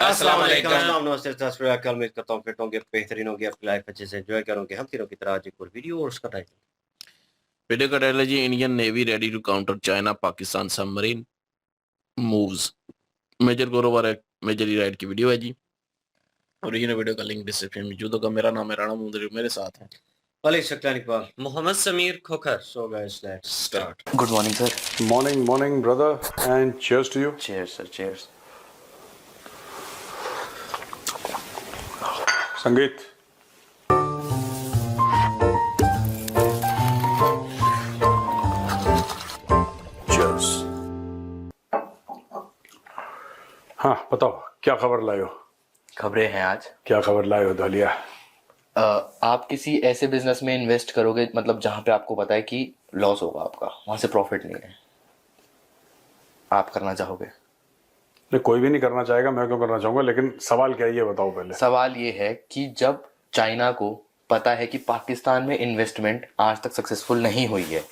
अस्सलाम वालेकुम। नमस्ते, सत श्री अकाल। उम्मीद करता हूँ फिट होंगे, बेहतरीन होंगे, अपनी लाइफ अच्छे से एंजॉय करोगे। हम तीनों की तरह आज एक और वीडियो और उसका टाइटल वीडियो का टाइटल है जी, Indian navy ready to counter China Pakistan submarine moves. Major गोरोवर है, मेजर राइट की वीडियो है जी। ओरिजिनल वीडियो का लिंक डिस्क्रिप्शन में मौजूद होगा। मेरा नाम है राणा मुंदरी, मेरे साथ है Ali Shaklan Iqbal, Mohammad Sameer Khokhar. So guys, let's start. Good morning, sir. Morning, brother, and cheers to you. Cheers, sir. Cheers. संगीत। Cheers. हाँ, बताओ क्या खबर लाए हो? खबरें हैं आज। क्या खबर लाए हो दलिया? आप किसी ऐसे बिजनेस में इन्वेस्ट करोगे, मतलब जहां पे आपको पता है कि लॉस होगा, आपका वहां से प्रॉफिट नहीं है, आप करना चाहोगे? नहीं, कोई भी नहीं करना चाहेगा, मैं क्यों करना चाहूंगा, लेकिन सवाल क्या है ये बताओ पहले। सवाल ये है कि जब चाइना को पता है कि पाकिस्तान में इन्वेस्टमेंट आज तक सक्सेसफुल नहीं हुई है,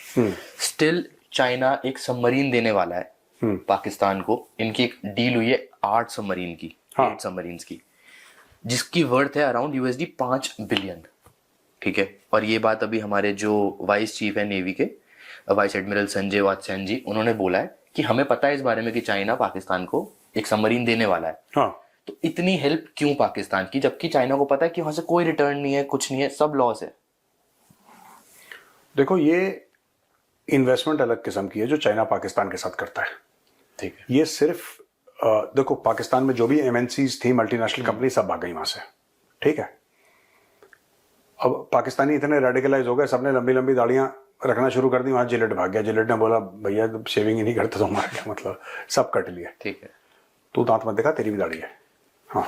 स्टिल चाइना एक सबमरीन देने वाला है पाकिस्तान को। इनकी एक डील हुई है 8 सबमरीन की, 8 सबमरीन्स की, जिसकी वर्थ है अराउंड $5 बिलियन। ठीक है, और ये बात अभी हमारे जो वाइस चीफ है नेवी के, वाइस एडमिरल संजय वात्स्यायन जी, उन्होंने बोला है कि हमें पता है इस बारे में कि चाइना पाकिस्तान को एक सबमरीन देने वाला है। हाँ, तो इतनी हेल्प क्यों पाकिस्तान की, जबकि चाइना को पता है कि वहां से कोई रिटर्न नहीं है, कुछ नहीं है, सब लॉस है। देखो, ये इन्वेस्टमेंट अलग किस्म की है जो चाइना पाकिस्तान के साथ करता है। ठीक है, ये सिर्फ देखो, पाकिस्तान में जो भी एमएनसीज थी, मल्टीनेशनल कंपनी, सब भाग गई वहां से। ठीक है, अब पाकिस्तानी इतने रेडिकलाइज हो गए, सबने लंबी लंबी दाढ़ियां रखना शुरू कर दी। वहां जिलेट भाग गया। जिलेट ने बोला, भैया शेविंग ही नहीं करते तो हमारा क्या मतलब, सब कट लिया। ठीक है, तू दांत मत दिखा, तेरी भी दाढ़ी है। हाँ,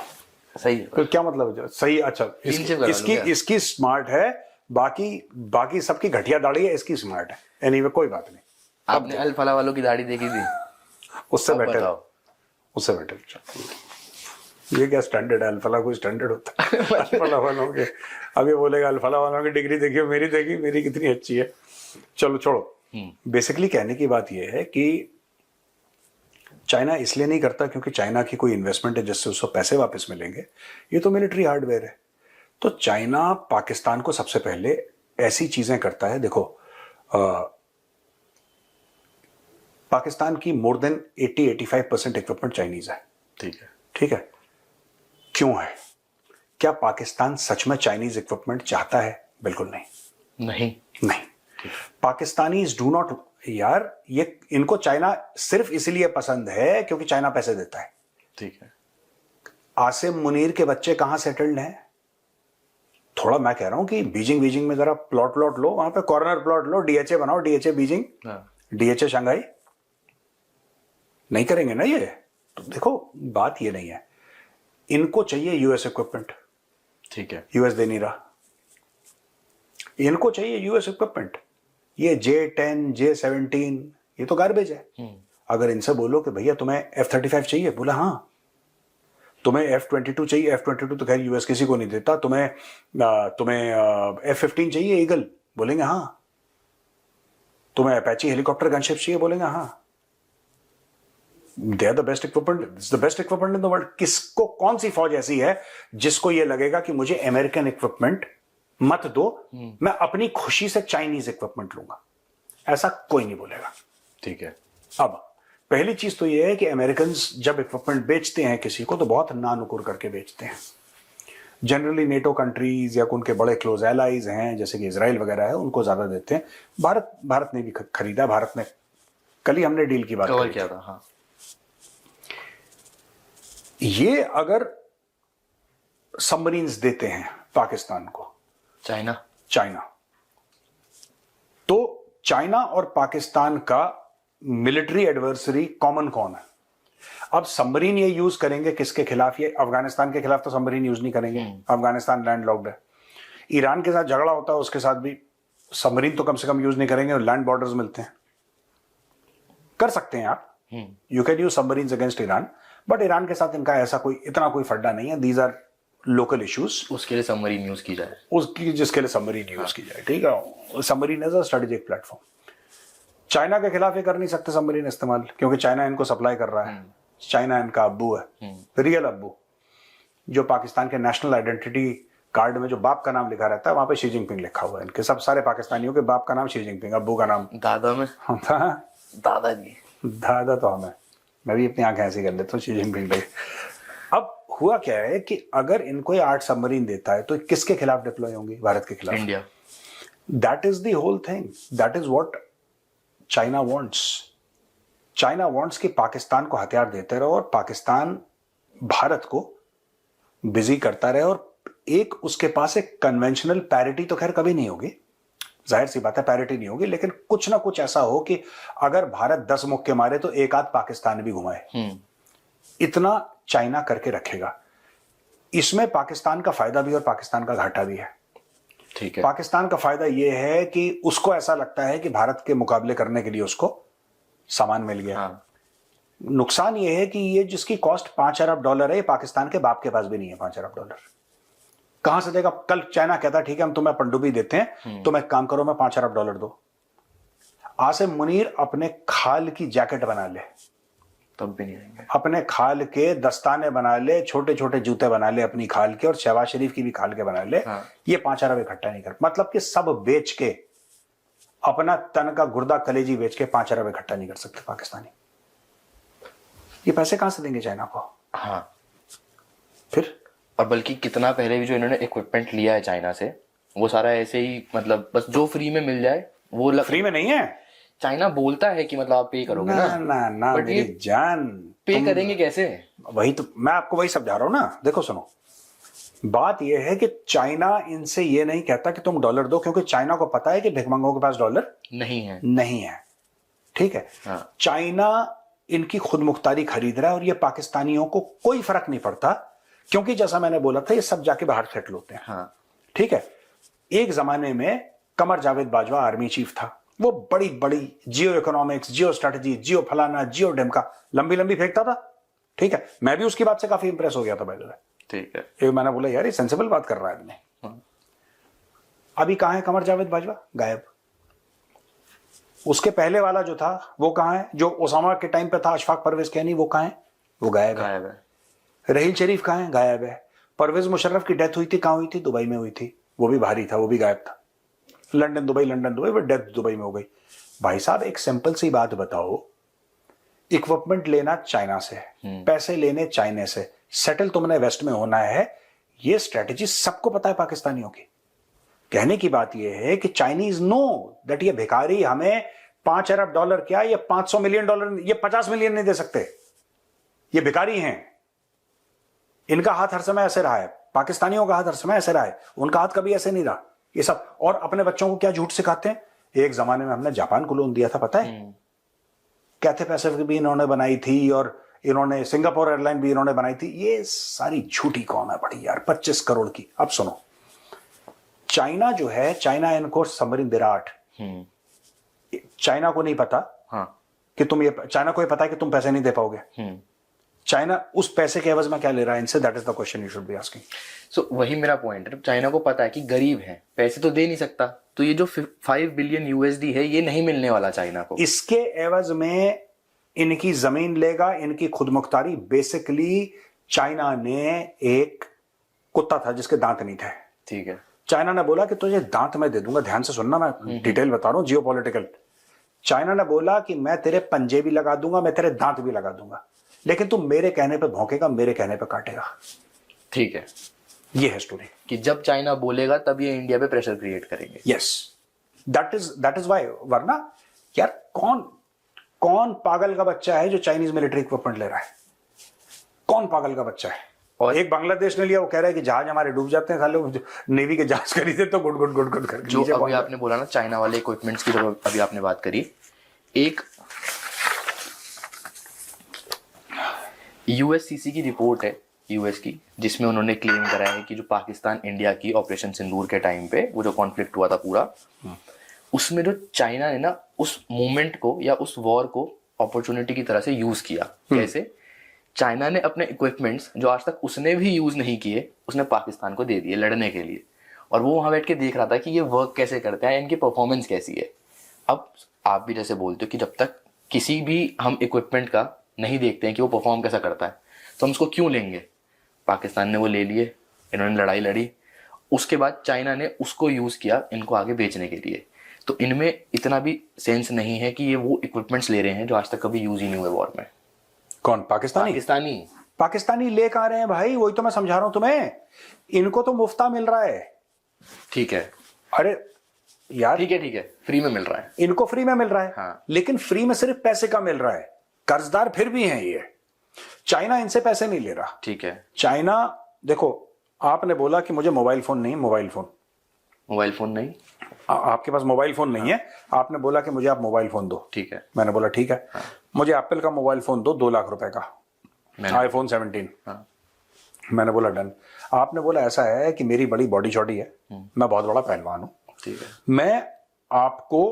सही है। तो क्या मतलब सही? अच्छा, इसकी स्मार्ट है, बाकी सबकी घटिया दाढ़ी है, इसकी स्मार्ट है। एनीवे, कोई बात नहीं। आपने अल-फला वालों की दाढ़ी देखी थी? उससे बेटर, उससे बेटर। ये क्या स्टैंडर्ड है? अल्फला कोई स्टैंडर्ड होता है? अल्फला वालों के, अब ये बोलेगा अल्फला वालों की डिग्री देखिए, मेरी देखी, मेरी कितनी अच्छी है। चलो छोड़ो। बेसिकली कहने की बात ये है कि चाइना इसलिए नहीं करता क्योंकि चाइना की कोई इन्वेस्टमेंट है जिससे उसको पैसे वापस मिलेंगे। ये तो मिलिट्री हार्डवेयर है। तो चाइना पाकिस्तान को सबसे पहले ऐसी चीजें करता है। देखो, पाकिस्तान की मोर देन 80-85% इक्विपमेंट चाइनीज है। ठीक है, ठीक है, क्यों है? क्या पाकिस्तान सच में चाइनीज इक्विपमेंट चाहता है? बिल्कुल नहीं। नहीं, पाकिस्तानीज डू नॉट। यार, ये इनको चाइना सिर्फ इसलिए पसंद है क्योंकि चाइना पैसे देता है। ठीक है। आसिम मुनीर के बच्चे कहां सेटल्ड हैं? थोड़ा मैं कह रहा हूं कि बीजिंग में जरा प्लॉट लो, वहां पे कॉर्नर प्लॉट लो, डीएचए बनाओ, डीएचए बीजिंग, डीएचए शंघाई। नहीं करेंगे ना ये। तो देखो, बात ये नहीं है, इनको चाहिए यूएस इक्विपमेंट। ठीक है, यूएस दे नहीं रहा। इनको चाहिए यूएस इक्विपमेंट। ये J-10, J-17 ये तो गार्बेज है। अगर इनसे बोलो कि भैया तुम्हें F-35 चाहिए, बोला हाँ। तुम्हें F-22 चाहिए, F-22 तो खैर यूएस किसी को नहीं देता। तुम्हें F-15 चाहिए ईगल, बोलेंगे हाँ। तुम्हें अपाची हेलीकॉप्टर गनशिप चाहिए, बोलेंगे हाँ। They are the best equipment, the best equipment in the world. किसको, कौन सी फौज ऐसी है जिसको यह लगेगा कि मुझे अमेरिकन इक्विपमेंट मत दो, मैं अपनी खुशी से चाइनीज इक्विपमेंट लूंगा? ऐसा कोई नहीं बोलेगा। ठीक है। अब पहली चीज तो यह है कि अमेरिकन जब इक्विपमेंट बेचते हैं किसी को, तो बहुत नानुकुर करके बेचते हैं। जनरली नेटो कंट्रीज या उनके बड़े क्लोज एलाइज हैं, जैसे कि इजराइल वगैरह है, उनको ज्यादा देते हैं। भारत ने भी खरीदा। भारत ने, कल ही हमने डील की बात किया था। हाँ, ये अगर सबमरीन्स देते हैं पाकिस्तान को, चाइना, तो चाइना और पाकिस्तान का मिलिट्री एडवर्सरी कॉमन कौन है? अब सबमरीन ये यूज करेंगे किसके खिलाफ? ये अफगानिस्तान के खिलाफ तो सबमरीन यूज नहीं करेंगे, अफगानिस्तान लैंड लॉक्ड है। ईरान के साथ झगड़ा होता है, उसके साथ भी सबमरीन तो कम से कम यूज नहीं करेंगे, और लैंड बॉर्डर्स मिलते हैं। कर सकते हैं आप, you can use submarines against Iran, but Iran के साथ इनका ऐसा इतना कोई फड्डा नहीं है। These are local issues. उसके लिए सबमरीन यूज की जाए, जिसके लिए सबमरीन यूज की जाए। ठीक है, submarine as a strategic platform. China के खिलाफ ये कर नहीं सकते सबमरीन इस्तेमाल, क्योंकि चाइना इनको सप्लाई कर रहा है। चाइना इनका अब्बू है, रियल अब्बू। जो पाकिस्तान के नेशनल आइडेंटिटी कार्ड में जो बाप का नाम लिखा रहता है वहां पे शी जिनपिंग लिखा हुआ है। इनके सब सारे पाकिस्तानियों के बाप का नाम शी जिनपिंग, अब्बू का नाम दादा में दादाजी, दादा तो हमें, मैं भी अपनी आंखें ऐसी कर लेता हूँ शी जिनपिंग पे। अब हुआ क्या है कि अगर इनको ये 8 सबमरीन देता है तो किसके खिलाफ डिप्लॉय होंगी? भारत के खिलाफ, India. That is the whole thing, that is what China wants. China wants कि पाकिस्तान को हथियार देते रहो और पाकिस्तान भारत को बिजी करता रहे, और एक उसके पास एक कन्वेंशनल पैरिटी तो खैर कभी नहीं होगी, जाहिर सी बात है पैरिटी नहीं होगी, लेकिन कुछ ना कुछ ऐसा हो कि अगर भारत 10 मुक्के मारे तो एक आध पाकिस्तान भी घुमाए, इतना चाइना करके रखेगा। इसमें पाकिस्तान का फायदा भी और पाकिस्तान का घाटा भी है। ठीक है। पाकिस्तान का फायदा यह है कि उसको ऐसा लगता है कि भारत के मुकाबले करने के लिए उसको सामान मिल गया। हाँ। नुकसान यह है कि ये जिसकी कॉस्ट $5 अरब है, ये पाकिस्तान के बाप के पास भी नहीं है। $5 अरब कहां से देगा? कल चाइना कहता ठीक है हम तुम्हें पनडुब्बी देते हैं, तुम एक काम करो मैं $5 अरब दो। आसिम मुनीर अपने खाल की जैकेट बना ले, तब भी नहीं आएंगे। अपने खाल के दस्ताने बना ले, छोटे छोटे जूते बना ले अपनी खाल के, और शहबाज शरीफ की भी खाल के बना ले। हाँ। ये 5 अरब इकट्ठा नहीं कर, मतलब कि सब बेच के, अपना तन का गुर्दा कलेजी बेच के 5 अरब इकट्ठा नहीं कर सकते पाकिस्तानी। ये पैसे कहां से देंगे चाइना को? हाँ। फिर और बल्कि कितना पहले भी जो इन्होंने इक्विपमेंट लिया है चाइना से, वो सारा ऐसे ही, मतलब बस जो फ्री में मिल जाए वो फ्री में नहीं है। चाइना बोलता है कि मतलब आप पे करोगे ना ना ना बट मेरी जान, पे करेंगे कैसे? वही तो मैं आपको वही समझा रहा हूं ना। देखो सुनो, बात यह है कि चाइना इनसे ये नहीं कहता कि तुम डॉलर दो, क्योंकि चाइना को पता है कि भिखमंगों के पास डॉलर नहीं है। ठीक है। हाँ। चाइना इनकी खुद मुख्तारी खरीद रहा है, और ये पाकिस्तानियों को कोई फर्क नहीं पड़ता, क्योंकि जैसा मैंने बोला था ये सब जाके बाहर सेटल होते हैं। हाँ। ठीक है। एक जमाने में कमर जावेद बाजवा आर्मी चीफ था, वो बड़ी बड़ी जियो इकोनॉमिक्स, जियो स्ट्रेटजी, जियो फलाना, जियो ढिमका लंबी लंबी फेंकता था। ठीक है। मैं भी उसकी बात से काफी इंप्रेस हो गया था भाई। ठीक है। एक मैंने बोला यार ये सेंसिबल बात कर रहा है आदमी। हाँ। अभी कहां है कमर जावेद बाजवा? गायब। उसके पहले वाला जो था वो कहां है? जो ओसामा के टाइम पे था, अशफाक परवेज कहनी, वो कहां है? वो गायब है। रहील शरीफ कहां है? गायब है। परवेज मुशर्रफ की डेथ हुई थी, कहां हुई थी? दुबई में हुई थी, वो भी भारी था, वो भी गायब था। लंदन दुबई वो डेथ दुबई में हो गई। भाई साहब एक सिंपल सी बात बताओ, इक्विपमेंट लेना चाइना से, पैसे लेने चाइना से, सेटल तुमने वेस्ट में होना है, ये स्ट्रेटेजी सबको पता है पाकिस्तानियों की। कहने की बात यह है कि चाइनीज नो दैट ये भिखारी हमें $5 अरब क्या, ये $500 मिलियन, ये 50 मिलियन नहीं दे सकते। ये भिखारी हैं। इनका हाथ हर समय ऐसे रहा है, पाकिस्तानियों का हाथ हर समय ऐसे रहा है, उनका हाथ कभी ऐसे नहीं रहा। ये सब, और अपने बच्चों को क्या झूठ सिखाते हैं। एक जमाने में हमने जापान को लोन दिया था, पता है? कैथे पैसिफिक भी इन्होंने बनाई थी, और इन्होंने सिंगापुर एयरलाइन भी इन्होंने बनाई थी। ये सारी झूठी कौम है बड़ी यार, 25 करोड़ की। अब सुनो, चाइना जो है, चाइना इनको सबमरीन दे रहा 8। चाइना को नहीं पता। हाँ। कि तुम ये, चाइना को ये पता है कि तुम पैसे नहीं दे पाओगे। चाइना उस पैसे के एवज में क्या ले रहा है इनसे? That is the question you should be asking. So वही मेरा पॉइंट है, चाइना को पता है कि गरीब है, पैसे तो दे नहीं सकता, तो ये जो 5 बिलियन USD है ये नहीं मिलने वाला चाइना को। इसके एवज में इनकी जमीन लेगा, इनकी खुद मुख्तारी। बेसिकली चाइना ने, एक कुत्ता था जिसके दांत नहीं थे। ठीक है। चाइना ने बोला कि तुझे दांत मैं दे दूंगा, ध्यान से सुनना, मैं डिटेल बता रहा हूं, जियोपॉलिटिकल। चाइना ने बोला कि मैं तेरे पंजे भी लगा दूंगा, मैं तेरे दांत भी लगा दूंगा, लेकिन तू मेरे कहने पे भौंकेगा, मेरे कहने पे काटेगा। ठीक है। ये है स्टोरी कि जब चाइना बोलेगा तब ये इंडिया पे प्रेशर क्रिएट करेंगे। Yes, that is why. वरना यार कौन पागल का बच्चा है जो चाइनीज मिलिट्री इक्विपमेंट ले रहा है? कौन पागल का बच्चा है? और एक बांग्लादेश ने लिया, वो कह रहा है कि जहाज हमारे डूब जाते हैं, साले नेवी के जहाज खरीदे तो गुड गुड गुड गुड करके। जो अभी आपने बोला ना चाइना वाले इक्विपमेंट्स की, जब अभी आपने बात करी, एक USCC की रिपोर्ट है यूएस की, जिसमें उन्होंने क्लेम करा है कि जो पाकिस्तान इंडिया की ऑपरेशन सिंदूर के टाइम पे वो जो कॉन्फ्लिक्ट हुआ था पूरा, उसमें जो चाइना ने ना उस मूवमेंट को या उस वॉर को अपॉर्चुनिटी की तरह से यूज किया। कैसे? चाइना ने अपने इक्विपमेंट्स जो आज तक उसने भी यूज नहीं किए, उसने पाकिस्तान को दे दिए लड़ने के लिए, और वो वहां बैठ के देख रहा था कि ये वर्क कैसे करते हैं, इनकी परफॉर्मेंस कैसी है। अब आप भी जैसे बोलते हो कि जब तक किसी भी हम इक्विपमेंट का नहीं देखते हैं कि वो परफॉर्म कैसा करता है, तो हम उसको क्यों लेंगे। पाकिस्तान ने वो ले लिए, इन्होंने लड़ाई लड़ी, उसके बाद चाइना ने उसको यूज किया इनको आगे बेचने के लिए। तो इनमें इतना भी सेंस नहीं है कि ये वो इक्विपमेंट्स ले रहे हैं जो आज तक कभी यूज ही नहीं हुए वॉर में। कौन? पाकिस्तानी? पाकिस्तानी ले कहां रहे हैं भाई? वही तो मैं समझा रहा हूं तुम्हें, इनको तो मुफ्ता मिल रहा है। ठीक है, अरे यार ठीक है, फ्री में मिल रहा है, इनको फ्री में मिल रहा है। हाँ। लेकिन फ्री में सिर्फ पैसे का मिल रहा है, कर्जदार फिर भी हैं ये। चाइना इनसे पैसे नहीं ले रहा। ठीक है, चाइना, देखो आपने बोला कि मुझे मोबाइल फोन नहीं, मोबाइल फोन नहीं, आपके पास मोबाइल फोन नहीं है, आपने बोला कि मुझे आप मोबाइल फोन दो। ठीक है, मैंने बोला ठीक है, मुझे एप्पल का मोबाइल फोन दो 2 लाख रुपए का, आईफोन 17। मैंने बोला डन। आपने बोला ऐसा है कि मेरी बड़ी बॉडी चौड़ी है, मैं बहुत बड़ा पहलवान हूं, ठीक है, मैं आपको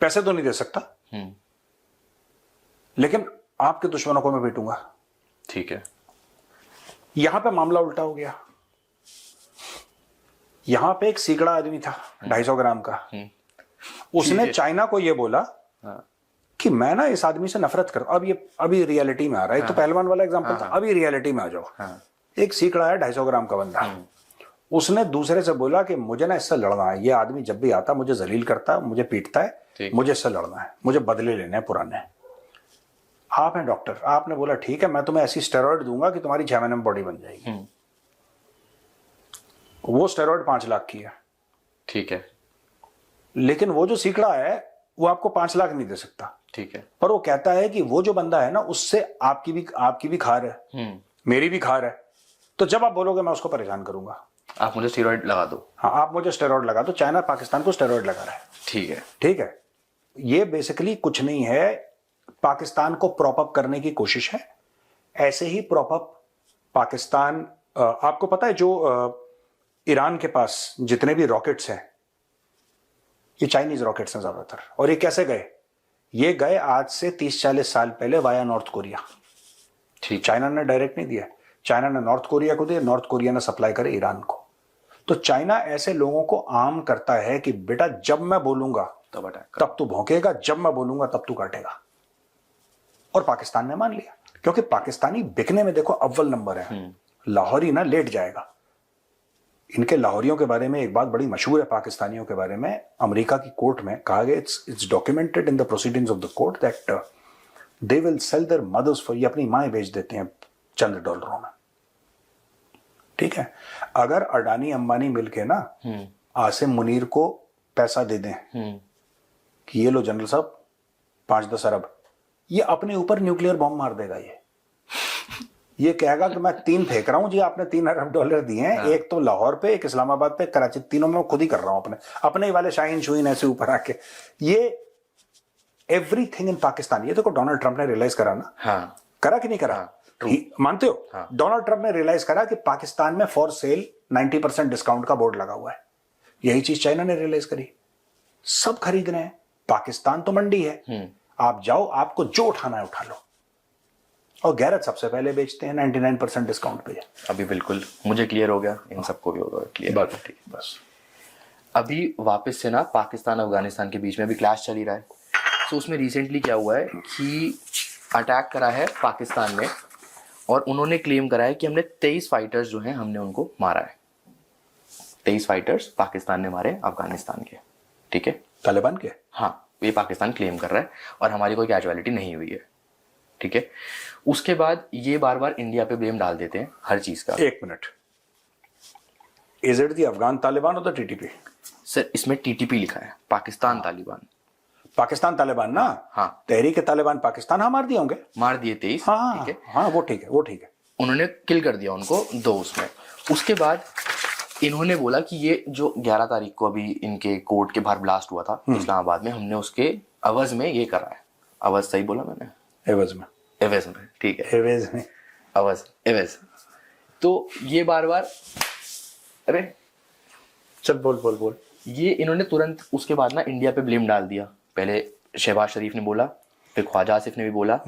पैसे तो नहीं दे सकता, लेकिन आपके दुश्मनों को मैं पीटूंगा। ठीक है, यहां पे मामला उल्टा हो गया। यहां पे एक सीकड़ा आदमी था 250 ग्राम का, उसने चाइना को ये बोला कि मैं ना इस आदमी से नफरत कर, अभी रियलिटी में आ रहा है। तो पहलवान वाला एग्जांपल था, अभी रियलिटी में आ जाओ। एक सीकड़ा है 250 ग्राम का बंदा, उसने दूसरे से बोला कि मुझे ना इससे लड़ना है, ये आदमी जब भी आता मुझे जलील करता है, मुझे पीटता है, मुझे इससे लड़ना है, मुझे बदले लेने हैं पुराने। आप हैं डॉक्टर, आपने बोला ठीक है मैं तुम्हें ऐसी स्टेरॉइड दूंगा कि तुम्हारी 6 महीने में बॉडी बन जाएगी। वो स्टेरॉइड 5 लाख की है। ठीक है, लेकिन वो जो सीकड़ा है वो आपको 5 लाख नहीं दे सकता। ठीक है, पर वो कहता है कि वो जो बंदा है ना उससे आपकी भी खार है, मेरी भी खार है, तो जब आप बोलोगे मैं उसको परेशान करूंगा, आप मुझे स्टेरॉइड लगा दो। हाँ, आप मुझे स्टेरॉइड लगा दो। चाइना पाकिस्तान को स्टेरॉइड लगा रहा है। ठीक है, ठीक है, ये बेसिकली कुछ नहीं है, पाकिस्तान को प्रॉप अप करने की कोशिश है। ऐसे ही प्रॉप अप पाकिस्तान, आपको पता है जो ईरान के पास जितने भी रॉकेट्स हैं ये चाइनीज रॉकेट्स हैं ज्यादातर। और ये कैसे गए? ये गए आज से 30-40 साल पहले वाया नॉर्थ कोरिया। ठीक, चाइना ने डायरेक्ट नहीं दिया, चाइना ने नॉर्थ कोरिया को दिया, नॉर्थ कोरिया ने सप्लाई करे ईरान को। तो चाइना ऐसे लोगों को आर्म करता है कि बेटा जब मैं बोलूंगा तब तू भौंकेगा, जब मैं बोलूंगा तब तू काटेगा। और पाकिस्तान ने मान लिया, क्योंकि पाकिस्तानी बिकने में देखो अव्वल नंबर है। लाहौरी ना लेट जाएगा। इनके लाहौरियों के बारे में एक बात बड़ी मशहूर है पाकिस्तानियों के बारे में, अमेरिका की कोर्ट में कहा गया, it's documented in the proceedings of the court that they will sell their mothers for, ये अपनी माएं बेच देते हैं चंद डॉलरों में। ठीक है, अगर अडानी अंबानी मिलके ना आसिम मुनीर को पैसा दे दें कि ये लो जनरल साहब 5-10 अरब, ये अपने ऊपर न्यूक्लियर बॉम्ब मार देगा। ये कहेगा कि मैं 3 फेंक रहा हूं जी, आपने 3 अरब डॉलर दिए हैं, एक तो लाहौर पे, एक इस्लामाबाद पे, कराची, तीनों में खुद ही कर रहा हूं अपने ही वाले शाहीन शुहीन ऐसे ऊपर आके। ये एवरीथिंग इन पाकिस्तान, ये देखो डोनाल्ड ट्रंप ने रियलाइज करा ना। हाँ, करा कि नहीं करा? मानते हो? हाँ। डोनाल्ड ट्रंप ने रियलाइज करा कि पाकिस्तान में फॉर सेल 90% डिस्काउंट का बोर्ड लगा हुआ है। यही चीज चाइना ने रियलाइज करी, सब खरीद रहे हैं। पाकिस्तान तो मंडी है, आप जाओ, आपको जो उठाना है उठा लो। और गैरत सबसे पहले बेचते हैं 99% डिस्काउंट पे। अभी बिल्कुल मुझे क्लियर हो गया, इन सबको भी होगा क्लियर। बस अभी वापस से ना पाकिस्तान अफगानिस्तान के बीच में भी क्लैश चल ही रहा है। तो उसमें रिसेंटली क्या हुआ है कि अटैक करा है पाकिस्तान ने, और उन्होंने क्लेम करा है कि हमने 23 फाइटर्स जो हैं हमने उनको मारा है। 23 फाइटर्स पाकिस्तान ने मारे अफगानिस्तान के। ठीक है, तालिबान के? हाँ, ये पाकिस्तान क्लेम कर रहा है, और हमारी कोई कैजुअलिटी नहीं हुई है। ठीक है, उसके बाद ये बार बार इंडिया पे ब्लेम डाल देते हैं हर चीज का। एक minute, is it the Afghan Taliban और द टीटीपी? सर इसमें टीटीपी लिखा है, पाकिस्तान तालिबान। पाकिस्तान तालिबान ना? हाँ, तहरीक तालिबान पाकिस्तान, हाँ मार दिए होंगे, मार दिए 23। हाँ, ठीक है, हाँ वो ठीक है, उन्होंने किल कर दिया उनको 2 उसमें। उसके बाद इन्होंने बोला कि ये जो 11 तारीख को अभी इनके कोर्ट के बाहर ब्लास्ट हुआ था इस्लामाबाद में, हमने उसके अवज में ये करा है। अवज सही बोला मैंने? एवज में, ठीक है, एवज में, एवज। तो ये बार बार, अरे चल बोल। ये इन्होंने तुरंत उसके बाद ना इंडिया पे ब्लेम डाल दिया। पहले शहबाज शरीफ ने बोला, फिर ख्वाजा आसिफ ने भी बोला।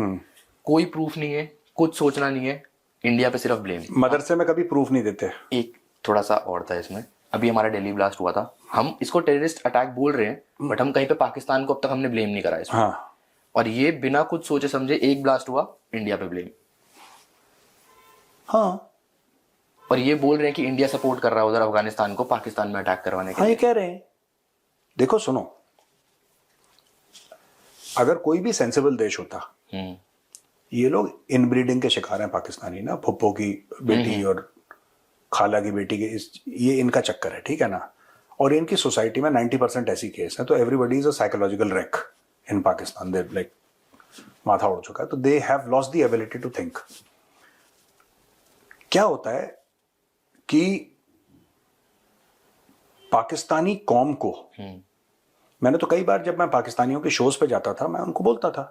कोई प्रूफ नहीं है, कुछ सोचना नहीं है, इंडिया पे सिर्फ ब्लेम। मदरसे में कभी प्रूफ नहीं देते। एक थोड़ा सा और था इसमें, अभी हमारा दिल्ली ब्लास्ट हुआ था, हम इसको टेररिस्ट अटैक बोल रहे हैं, बट हम कहीं पे पाकिस्तान को अब तक हमने ब्लेम नहीं करा इसमें। हाँ। और ये बिना कुछ सोचे समझे एक ब्लास्ट हुआ, इंडिया पे ब्लेम। हाँ, और ये बोल रहे हैं कि इंडिया सपोर्ट कर रहा है उधर अफगानिस्तान को पाकिस्तान में अटैक करवाने के हाँ, ये लिए। कह रहे हैं। देखो सुनो, अगर कोई भी सेंसिबल देश होता, ये लोग इनब्रीडिंग के शिकार हैं पाकिस्तानी ना, फुप्पो की बेटी और खाला की बेटी के, ये इनका चक्कर है, ठीक है ना। और इनकी सोसाइटी में 90% ऐसी केस है, तो everybody is a psychological wreck in Pakistan. They like माथा उड़ चुका है, तो they have lost the ability to think. क्या होता है कि पाकिस्तानी कौम को, मैंने तो कई बार जब मैं पाकिस्तानियों के शोज पे जाता था, मैं उनको बोलता था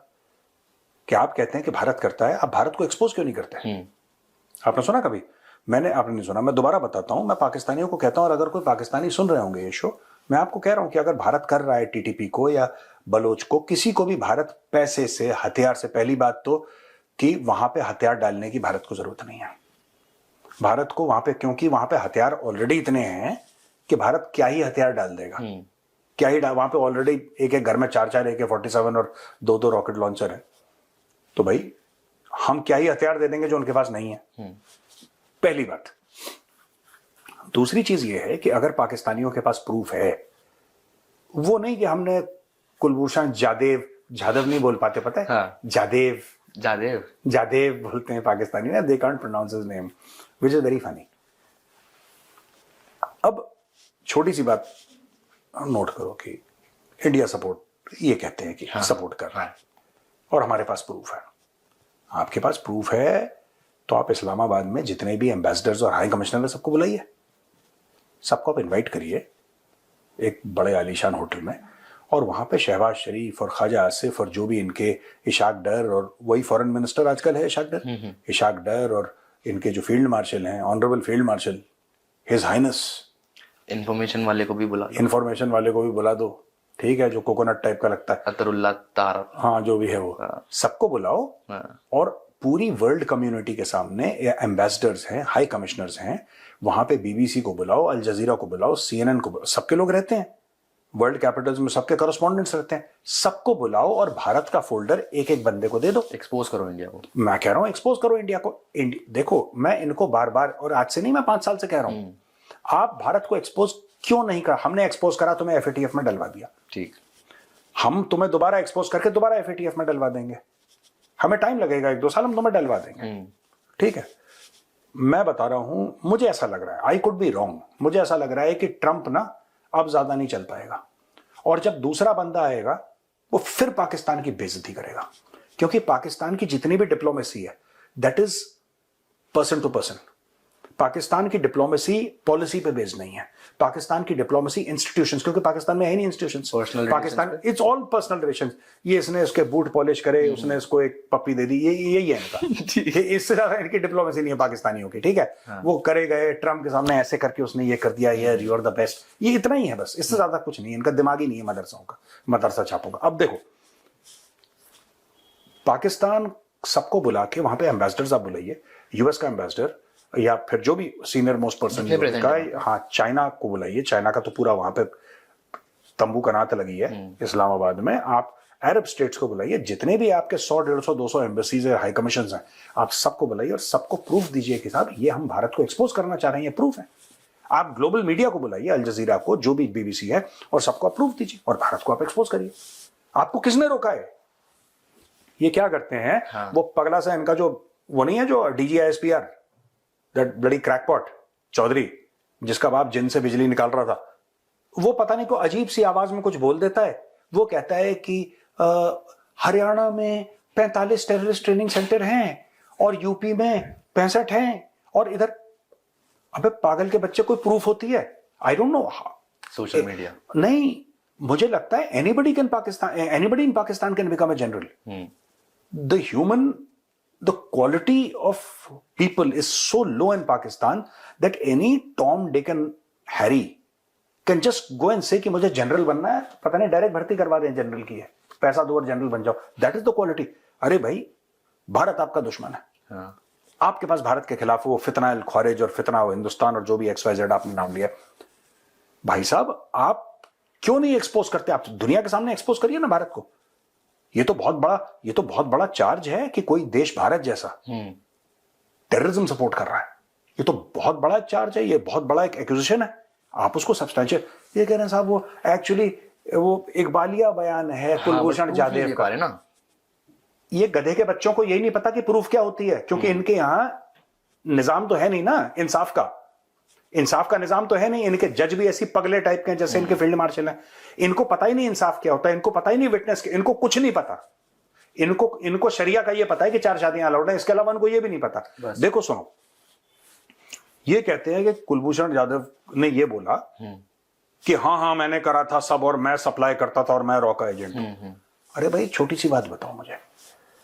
कि आप कहते हैं कि भारत करता है, आप भारत को एक्सपोज क्यों नहीं करते? आपने सुना कभी? आपने नहीं सुना, मैं दोबारा बताता हूं। मैं पाकिस्तानियों को कहता हूं, और अगर कोई पाकिस्तानी सुन रहे होंगे ये शो, मैं आपको कह रहा हूं कि अगर भारत कर रहा है टीटीपी को या बलोच को, किसी को भी भारत पैसे से, हथियार से, पहली बात तो कि वहां पे हथियार डालने की भारत को जरूरत नहीं है। भारत को वहां पे, क्योंकि वहां पे हथियार ऑलरेडी इतने हैं कि भारत क्या ही हथियार डाल देगा, क्या ही वहां पे ऑलरेडी एक एक घर में 4-4 AK-47 और 2-2 रॉकेट लॉन्चर है। तो भाई हम क्या ही हथियार दे देंगे जो उनके पास नहीं है, पहली बात। दूसरी चीज ये है कि अगर पाकिस्तानियों के पास प्रूफ है, वो नहीं कि हमने कुलभूषण जाधव नहीं बोल पाते, पता है? हाँ। जादेव बोलते हैं पाकिस्तानी ना, they can't pronounce his name, which is very funny. अब छोटी सी बात नोट करो कि इंडिया सपोर्ट ये कहते हैं कि सपोर्ट कर रहा है, और हमारे पास प्रूफ है। आपके पास प्रूफ है तो आप इस्लामाबाद में जितने भी एम्बेसडर्स और हाई कमिश्नर है सबको बुलाइए, सबको आप इनवाइट करिए एक बड़े आलीशान होटल में, और वहां पे शहबाज शरीफ और ख्वाजा आसिफ और जो भी इनके इशाक डर, और वही फॉरेन मिनिस्टर आजकल है इशाक डर, और इनके जो फील्ड मार्शल हैं, honourable field marshal his highness, information वाले को भी बुला दो, ठीक है, जो कोकोनट टाइप का लगता है, अतरुल्लाह तार, हाँ जो भी है वो, सबको बुलाओ। और पूरी वर्ल्ड कम्युनिटी के सामने एम्बेसडर्स हैं, हाई कमिश्नर्स हैं, वहां पे बीबीसी को बुलाओ, अल जजीरा को बुलाओ, CNN को बुलाओ, सबके लोग रहते हैं, वर्ल्ड कैपिटल्स में सबके कॉरेस्पॉन्डेंट्स रहते हैं, सबको बुलाओ और भारत का फोल्डर एक एक बंदे को दे दो। एक्सपोज करो इंडिया को। मैं कह रहा हूं एक्सपोज करो इंडिया को। देखो मैं इनको बार बार, और आज से नहीं, मैं 5 साल से कह रहा हूं, आप भारत को एक्सपोज क्यों नहीं करा? हमने एक्सपोज करा, तुम्हें FATF में डलवा दिया, ठीक, हम तुम्हें दोबारा एक्सपोज करके दोबारा FATF में डलवा देंगे, हमें टाइम लगेगा 1-2 साल, हम तुम्हें डलवा देंगे, ठीक है। मैं बता रहा हूं, मुझे ऐसा लग रहा है, आई कुड बी रॉन्ग, मुझे ऐसा लग रहा है कि ट्रंप ना अब ज्यादा नहीं चल पाएगा, और जब दूसरा बंदा आएगा वो फिर पाकिस्तान की बेइज्जती करेगा, क्योंकि पाकिस्तान की जितनी भी डिप्लोमेसी है that is person to person. Pakistan की डिप्लोमेसी पॉलिसी पे बेस्ड नहीं है, पाकिस्तान की डिप्लोमेसी इंस्टीट्यूशंस, क्योंकि पाकिस्तान में है नहीं institutions, Pakistan it's all personal relations. ये इसने इसके बूट पॉलिश करे, उसने इसको एक पप्पी दे दी, यही है इनका। इससे ज्यादा इनकी डिप्लोमेसी नहीं है पाकिस्तानियों की, ठीक है। वो करे गए ट्रम्प के सामने ऐसे करके उसने ये कर दिया, ये यू आर द बेस्ट, ये इतना ही है बस, इससे ज्यादा कुछ नहीं है। इनका दिमाग ही नहीं है मदरसा छापों का। अब देखो पाकिस्तान सबको बुला के वहां पे एम्बेसडर्स आप बुलाइए, US का एम्बेसडर या फिर जो भी सीनियर मोस्ट पर्सन का, हाँ चाइना को बुलाइए, चाइना का तो पूरा वहां पे तंबू कनात लगी है इस्लामाबाद में। आप अरब स्टेट्स को बुलाइए, जितने भी आपके 100, 150, 200 एम्बेसीज हाई कमीशन हैं, आप सबको बुलाइए और सबको प्रूफ दीजिए कि साहब ये हम भारत को एक्सपोज करना चाह रहे हैं, ये प्रूफ है। आप ग्लोबल मीडिया को बुलाइए, अल जजीरा को, जो भी BBC है, और सबको आप प्रूफ दीजिए और भारत को आप एक्सपोज करिए। आपको किसने रोका है? ये क्या करते हैं, वो पगला सा इनका जो वो नहीं है जो DGISPR, that bloody crackpot Chaudhry, जिसका बाप जिन से बिजली निकाल रहा था, वो पता नहीं को अजीब सी आवाज में कुछ बोल देता है। वो कहता है कि हरियाणा में 45 टेररिस्ट ट्रेनिंग सेंटर हैं और यूपी में 65 हैं, और इधर, अबे पागल के बच्चे, कोई प्रूफ होती है? I don't know, social media नहीं, मुझे लगता है anybody in Pakistan can become a general. The quality of people is so low in Pakistan that any Tom, Dick and Harry can just go and say कि मुझे general बनना है, पता नहीं डायरेक्ट भर्ती करवा दें जनरल की है, पैसा दो और जनरल बन जाओ। That is the quality। अरे भाई भारत आपका दुश्मन है, आपके पास भारत के खिलाफ वो फितना अल ख्वारिज और फितना हिंदुस्तान और जो भी XYZ आपने नाम लिया, भाई साहब आप क्यों नहीं एक्सपोज करते? आप दुनिया के सामने एक्सपोज करिए ना भारत को। ये तो बहुत बड़ा चार्ज है कि कोई देश भारत जैसा टेररिज्म सपोर्ट कर रहा है। ये तो बहुत बड़ा चार्ज है, ये बहुत बड़ा एक एक्यूजिशन है। आप उसको सब्सटेंशियल ये कह रहे हैं साहब, वो एक्चुअली वो इकबालिया बयान है कुलभूषण जाधव का ना। ये गधे के बच्चों को यही नहीं पता कि प्रूफ क्या होती है, क्योंकि इनके यहां निजाम तो है नहीं ना इंसाफ का निजाम तो है नहीं। इनके जज भी ऐसी पगले टाइप के हैं जैसे इनके फील्ड मार्शल हैं। इनको पता ही नहीं इंसाफ क्या होता है, इनको पता ही नहीं विटनेस के, इनको कुछ नहीं पता। इनको शरिया का ये पता है कि 4 शादियां अलाउड है, इसके अलावा इनको ये भी नहीं पता। देखो सुनो, ये कहते हैं कि कुलभूषण जाधव ने ये बोला कि हाँ मैंने करा था सब, और मैं सप्लाई करता था और मैं रॉ का एजेंट हूं। अरे भाई छोटी सी बात बताओ मुझे,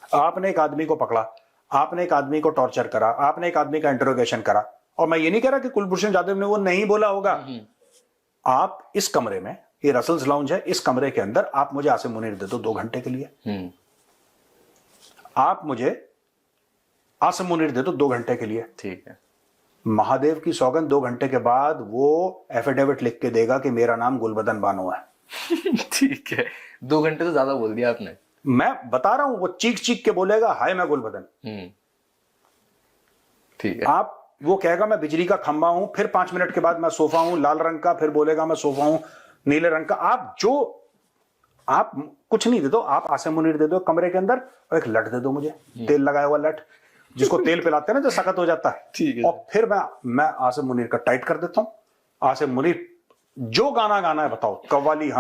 आपने एक आदमी को पकड़ा, आपने एक आदमी को टॉर्चर करा, आपने एक आदमी का इंटरोगेशन करा, और मैं ये नहीं कह रहा कि कुलभूषण जाधव ने वो नहीं बोला होगा। आप इस कमरे में, ये रसल्स लाउंज है, इस कमरे के अंदर आप मुझे आसिम मुनीर दे दो 2 घंटे के लिए। आप मुझे आसिम मुनीर दे दो 2 घंटे के लिए, ठीक है। महादेव की सौगंध 2 घंटे के बाद वो एफिडेविट लिख के देगा कि मेरा नाम गुलबदन बानो है। ठीक है, 2 घंटे तो ज्यादा बोल दिया आपने। मैं बता रहा हूं, वो चीख के बोलेगा हाय मैं गुलबदन। ठीक है। आप वो कहेगा मैं बिजली का खंबा हूं, फिर 5 मिनट के बाद मैं सोफा हूं लाल रंग का, फिर बोलेगा मैं सोफा हूं नीले रंग का। आप कुछ नहीं दे दो, आप आसिम मुनीर दे दो कमरे के अंदर, और एक लट दे दो मुझे, तेल लगाया हुआ लट, जिसको तेल पिलाते हैं ना जो सख्त हो जाता है। ठीक है। और फिर मैं आसिम मुनीर का टाइट कर देता हूं। आसिम मुनीर जो गाना गाना है बताओ, कव्वाली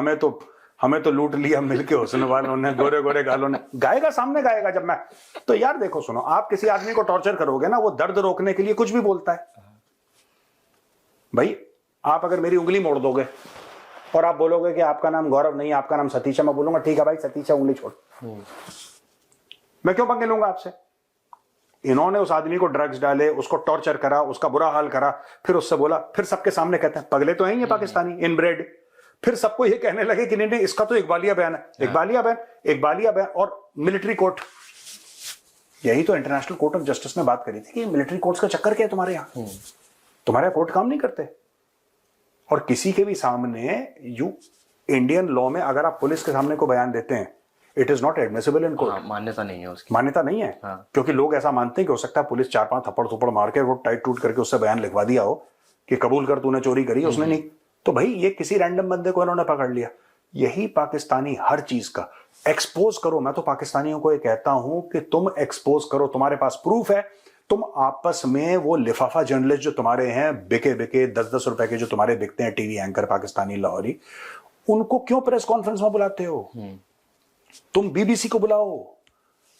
हमें तो लूट लिया मिलके हुस्न वालों ने, गोरे गोरे गालों ने, गाएगा, सामने गाएगा। जब मैं तो यार देखो सुनो, आप किसी आदमी को टॉर्चर करोगे ना, वो दर्द रोकने के लिए कुछ भी बोलता है। भाई आप अगर मेरी उंगली मोड़ दोगे और आप बोलोगे कि आपका नाम गौरव नहीं, आपका नाम सतीश है, मैं बोलूंगा ठीक है भाई सतीश है, उंगली छोड़। मैं क्यों पंगे लूंगा आपसे? इन्होंने उस आदमी को ड्रग्स डाले, उसको टॉर्चर करा, उसका बुरा हाल करा, फिर उससे बोला, फिर सबके सामने कहते हैं पगले तो हैं ये पाकिस्तानी इनब्रेड। फिर सबको ये कहने लगे कि नहीं इसका तो इकबालिया बयान है, इकबालिया बयान। और मिलिट्री कोर्ट, यही तो इंटरनेशनल कोर्ट ऑफ जस्टिस ने बात करी थी कि मिलिट्री कोर्ट्स का चक्कर क्या है तुम्हारे यहाँ, तुम्हारे कोर्ट काम नहीं करते। और किसी के भी सामने इंडियन लॉ में अगर आप पुलिस के सामने को बयान देते हैं, it is not admissible in court. मान्यता नहीं है उसकी, मान्यता नहीं है। क्योंकि लोग ऐसा मानते हैं कि हो सकता है पुलिस 4-5 थप्पड़ थप्पड़ मार के वो टाइट टूट करके उससे बयान लिखवा दिया हो कि कबूल कर तूने चोरी करी, उसने नहीं। तो भाई ये किसी रैंडम बंदे को इन्होंने पकड़ लिया। यही पाकिस्तानी हर चीज का एक्सपोज करो। मैं तो पाकिस्तानियों को ये कहता हूं कि तुम एक्सपोज करो, तुम्हारे पास प्रूफ है। तुम आपस में वो लिफाफा जर्नलिस्ट जो तुम्हारे हैं बिके 10-10 रुपए के जो तुम्हारे बिकते हैं टीवी एंकर पाकिस्तानी लाहौरी, उनको क्यों प्रेस कॉन्फ्रेंस में बुलाते हो? तुम बीबीसी को बुलाओ,